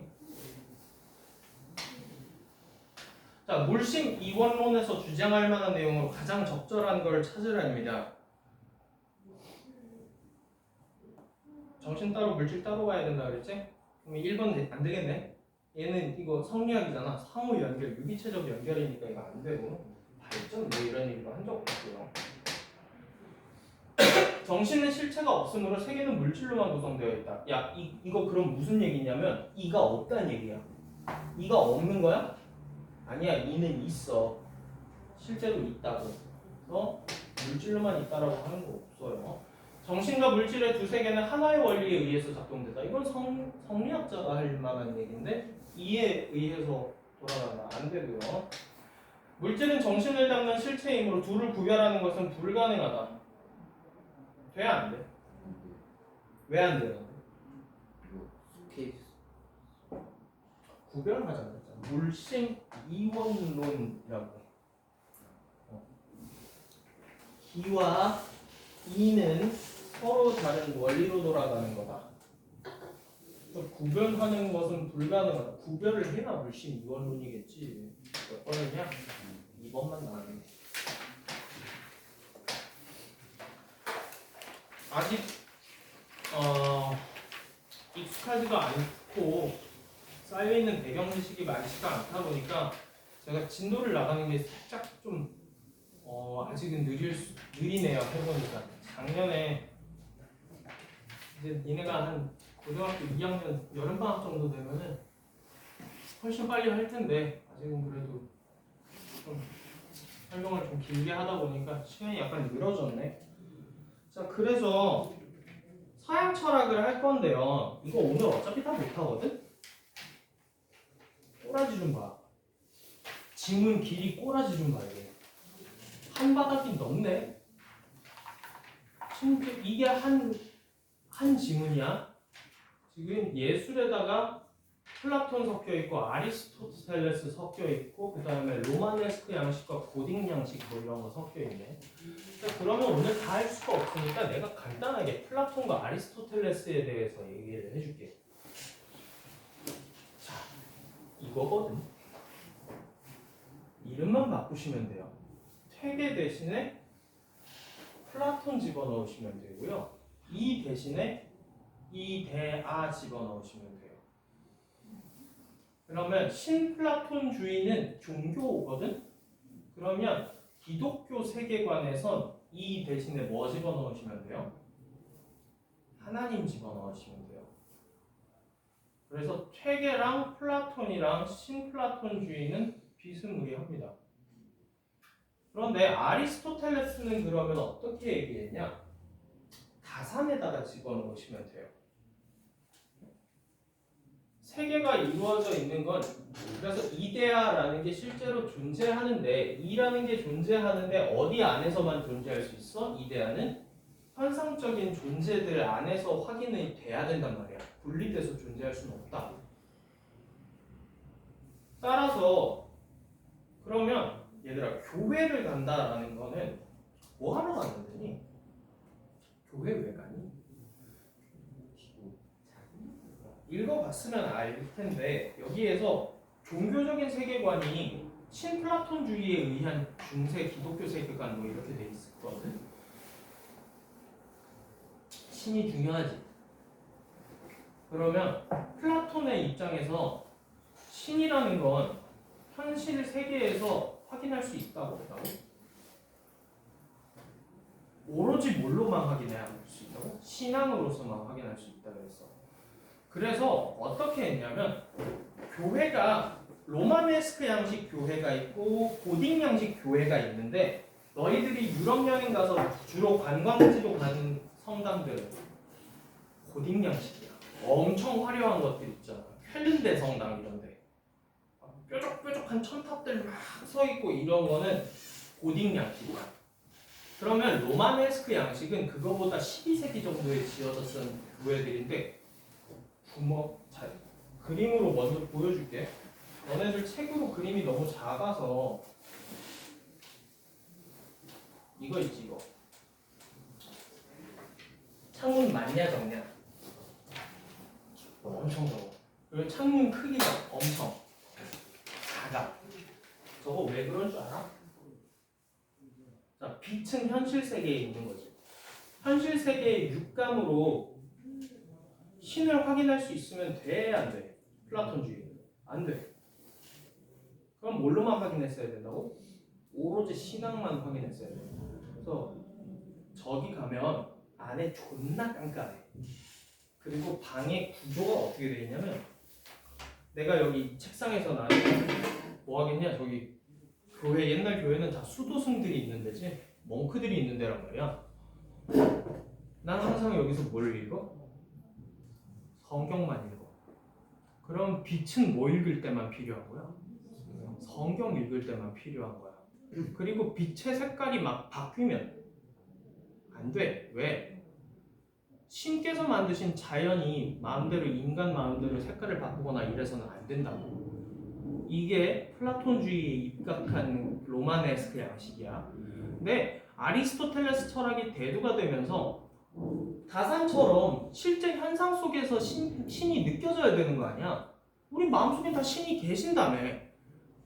자, 물심 이원론에서 주장할 만한 내용으로 가장 적절한 걸 찾으라입니다. 정신 따로 물질 따로 가야 된다 그랬지? 그럼 1번 안 되겠네. 얘는 이거 성리학이잖아. 상호 연결, 유기체적 연결이니까 이거 안 되고 발전 뭐 이런 얘기도 한 적 없고요. 정신은 실체가 없으므로 세계는 물질로만 구성되어 있다. 야, 이거 그럼 무슨 얘기냐면 이가 없다는 얘기야. 이가 없는 거야? 아니야, 이는 있어. 실제로 있다고. 물질로만 있다라고 하는 거 없어요. 정신과 물질의 두 세계는 하나의 원리에 의해서 작동된다. 이건 성리학자가 할 만한 얘기인데 이에 의해서 돌아가면 안 되고요. 물질은 정신을 담는 실체이므로 둘을 구별하는 것은 불가능하다. 돼? 안 돼? 왜 안 돼요? 이거 스케이트 구별하자 그랬잖아. 물심 이원론이라고. 기와 이는 서로 다른 원리로 돌아가는 거다. 구별하는 것은 불가능하다. 구별을 해야 물심 이원론이겠지. 몇 번이냐? 2번만 나왔네. 아직 익숙하지도 않고 쌓여있는 배경 지식이 많지가 않다 보니까 제가 진도를 나가는 게 살짝 좀 아직은 느리네요. 해보니까 작년에 이제 니네가 한 고등학교 2학년 여름방학 정도 되면은 훨씬 빨리 할 텐데 아직은 그래도 좀 설명을 좀 길게 하다 보니까 시간이 약간 늘어졌네. 자, 그래서 서양 철학을 할 건데요. 이거 오늘 어차피 다 못하거든? 꼬라지 좀 봐. 지문 길이 꼬라지 좀 봐. 이게 한 바닥이 넘네. 이게 한 지문이야. 지금 예술에다가 플라톤 섞여 있고 아리스토텔레스 섞여 있고 그 다음에 로마네스크 양식과 고딕 양식 뭐 이런 거 섞여 있네. 그러면 오늘 다 할 수가 없으니까 내가 간단하게 플라톤과 아리스토텔레스에 대해서 얘기를 해줄게. 자, 이거거든. 이름만 바꾸시면 돼요. 퇴계 대신에 플라톤 집어넣으시면 되고요. 이 대신에 이데아 집어넣으시면 돼요. 그러면 신플라톤주의는 종교거든? 그러면 기독교 세계관에선 이 대신에 뭐 집어넣으시면 돼요? 하나님 집어넣으시면 돼요. 그래서 퇴계랑 플라톤이랑 신플라톤주의는 비스무리합니다. 그런데 아리스토텔레스는 그러면 어떻게 얘기했냐? 가산에다가 집어넣으시면 돼요. 세계가 이루어져 있는 건 그래서 이데아라는 게 실제로 존재하는데 이라는 게 존재하는데 어디 안에서만 존재할 수 있어? 이데아는 현상적인 존재들 안에서 확인이 돼야 된단 말이야. 분리돼서 존재할 수는 없다. 따라서 그러면 얘들아 교회를 간다라는 거는 뭐 하러 가는 거니? 교회 왜 가니? 읽어봤으면 알 텐데 여기에서 종교적인 세계관이 신플라톤주의에 의한 중세 기독교 세계관 뭐 이렇게 돼 있거든. 신이 중요하지. 그러면 플라톤의 입장에서 신이라는 건 현실 세계에서 확인할 수 있다고 했다고? 오로지 뭘로만 확인할 수 있다고? 신앙으로서만 확인할 수 있다고 했어. 그래서 어떻게 했냐면 교회가 로마네스크 양식 교회가 있고 고딕 양식 교회가 있는데 너희들이 유럽 여행 가서 주로 관광지로 가는 성당들은 고딕 양식이야. 엄청 화려한 것들 있잖아. 쾰른데 성당 이런데 뾰족뾰족한 천탑들 막 서 있고 이런 거는 고딕 양식이야. 그러면 로마네스크 양식은 그거보다 12세기 정도에 지어졌던 교회들인데 잘 그림으로 먼저 보여줄게. 너네들 책으로 그림이 너무 작아서 이거 있지 이거. 창문 많냐 적냐? 엄청 적어. 그리고 창문 크기가 엄청 작아. 저거 왜 그런 줄 알아? 자, 빛은 현실 세계에 있는 거지. 현실 세계의 육감으로 신을 확인할 수 있으면 돼, 안 돼? 플라톤주의. 안 돼. 그럼 뭘로만 확인했어야 된다고? 오로지 신앙만 확인했어야 돼. 그래서 저기 가면 안에 존나 깜깜해. 그리고 방의 구조가 어떻게 되어 있냐면 내가 여기 책상에서 나는 뭐 하겠냐? 저기 교회 옛날 교회는 다 수도승들이 있는 데지 멍크들이 있는 데란 말이야. 난 항상 여기서 뭘 읽어? 성경만 읽어. 그럼 빛은 뭐 읽을 때만 필요한 거야? 성경 읽을 때만 필요한 거야. 그리고 빛의 색깔이 막 바뀌면 안 돼. 왜? 신께서 만드신 자연이 마음대로 인간 마음대로 색깔을 바꾸거나 이래서는 안 된다고. 이게 플라톤주의에 입각한 로마네스크 양식이야. 근데 아리스토텔레스 철학이 대두가 되면서 다산처럼 실제 현상 속에서 신이 느껴져야 되는 거 아니야? 우리 마음속에 다 신이 계신다며.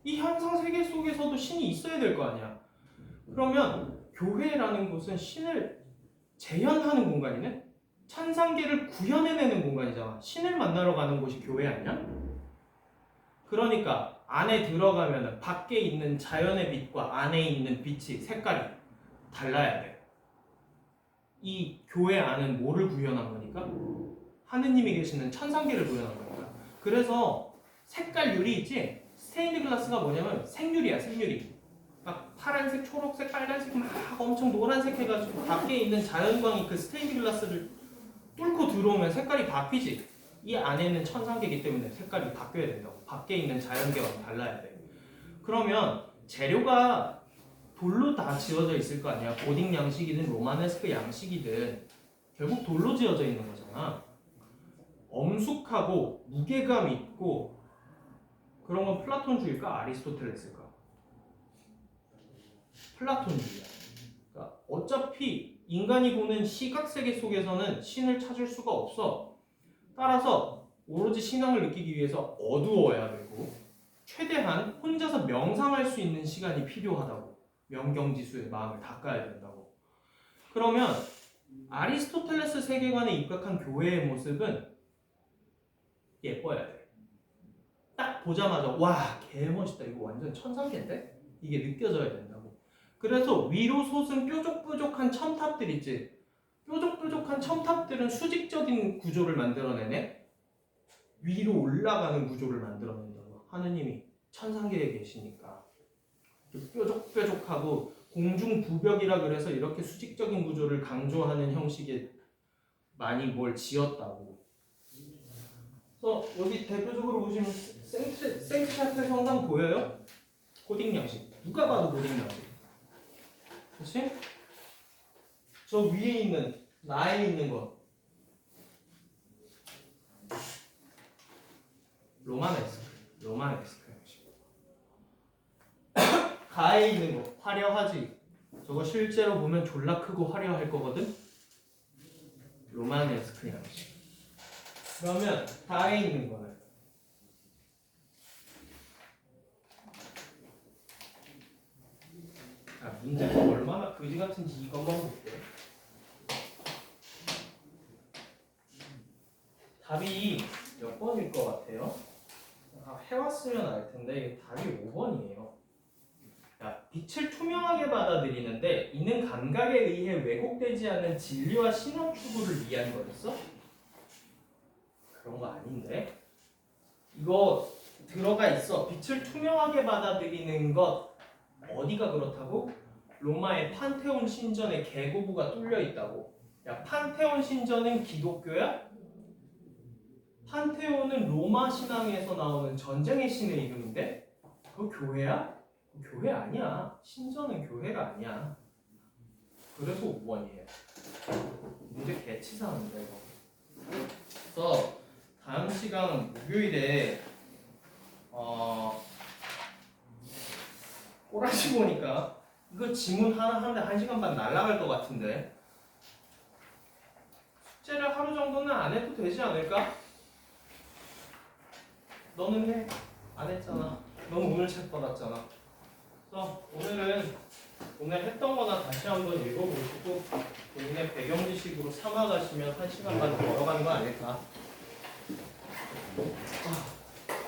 이 현상 세계 속에서도 신이 있어야 될 거 아니야. 그러면 교회라는 곳은 신을 재현하는 공간이네? 찬상계를 구현해내는 공간이잖아. 신을 만나러 가는 곳이 교회 아니야? 그러니까 안에 들어가면 밖에 있는 자연의 빛과 안에 있는 빛이 색깔이 달라야 돼. 이 교회 안은 뭐를 구현한 거니까? 하느님이 계시는 천상계를 구현한 거니까. 그래서 색깔 유리 있지? 스테인드 글라스가 뭐냐면 생유리야, 생유리. 막 파란색, 초록색, 빨간색 막 엄청 노란색 해가지고 밖에 있는 자연광이 그 스테인드 글라스를 뚫고 들어오면 색깔이 바뀌지. 이 안에 있는 천상계이기 때문에 색깔이 바뀌어야 된다고. 밖에 있는 자연계와 달라야 돼. 그러면 재료가 돌로 다 지어져 있을 거 아니야. 고딕 양식이든 로마네스크 양식이든 결국 돌로 지어져 있는 거잖아. 엄숙하고 무게감 있고 그런 건 플라톤주의일까 아리스토텔레스일까? 플라톤주의야. 그러니까 어차피 인간이 보는 시각세계 속에서는 신을 찾을 수가 없어. 따라서 오로지 신앙을 느끼기 위해서 어두워야 되고 최대한 혼자서 명상할 수 있는 시간이 필요하다고. 명경지수의 마음을 닦아야 된다고. 그러면 아리스토텔레스 세계관에 입각한 교회의 모습은 예뻐야 돼. 딱 보자마자 와 개멋있다 이거 완전 천상계인데? 이게 느껴져야 된다고. 그래서 위로 솟은 뾰족뾰족한 첨탑들 있지. 뾰족뾰족한 첨탑들은 수직적인 구조를 만들어내네. 위로 올라가는 구조를 만들어낸다고. 하느님이 천상계에 계시니까 뾰족뾰족하고 공중부벽이라 그래서 이렇게 수직적인 구조를 강조하는 형식의 많이 뭘 지었다고. 그래서 여기 대표적으로 보시면 생크샤텔 성당 보여요? 고딕 양식. 누가 봐도 고딕 양식. 그렇지? 저 위에 있는 나에 있는 거 로마네스크 양식. 가에 있는 거 화려하지. 저거 실제로 보면 졸라 크고 화려할 거거든. 로마네스크 양식. 그러면 가에 있는 거는 문제가 얼마나 그지 같은지 이것만 볼게. 답이 몇 번일 것 같아요? 해왔으면 알 텐데 답이 5번이에요. 빛을 투명하게 받아들이는데 이는 감각에 의해 왜곡되지 않는 진리와 신앙 추구를 위한 거였어? 그런 거 아닌데? 이거 들어가 있어. 빛을 투명하게 받아들이는 것 어디가 그렇다고? 로마의 판테온 신전에 계고부가 뚫려 있다고. 야, 판테온 신전은 기독교야? 판테온은 로마 신앙에서 나오는 전쟁의 신의 이름인데? 그거 교회야? 교회 아니야. 신전은 교회가 아니야. 그래서 5번이에요. 문제 개치사합니다 이거. 그래서 다음 시간 목요일에 꼬라지 보니까 이거 지문 하나 하는데 1시간 반 날라갈 것 같은데 숙제를 하루 정도는 안 해도 되지 않을까? 너는 해. 안 했잖아. 넌 오늘 책 받았잖아. 그래서 오늘은 오늘 했던 거나 다시 한번 읽어보시고 본인의 배경 지식으로 삼아가시면 1시간 반 걸어가는 거 아닐까?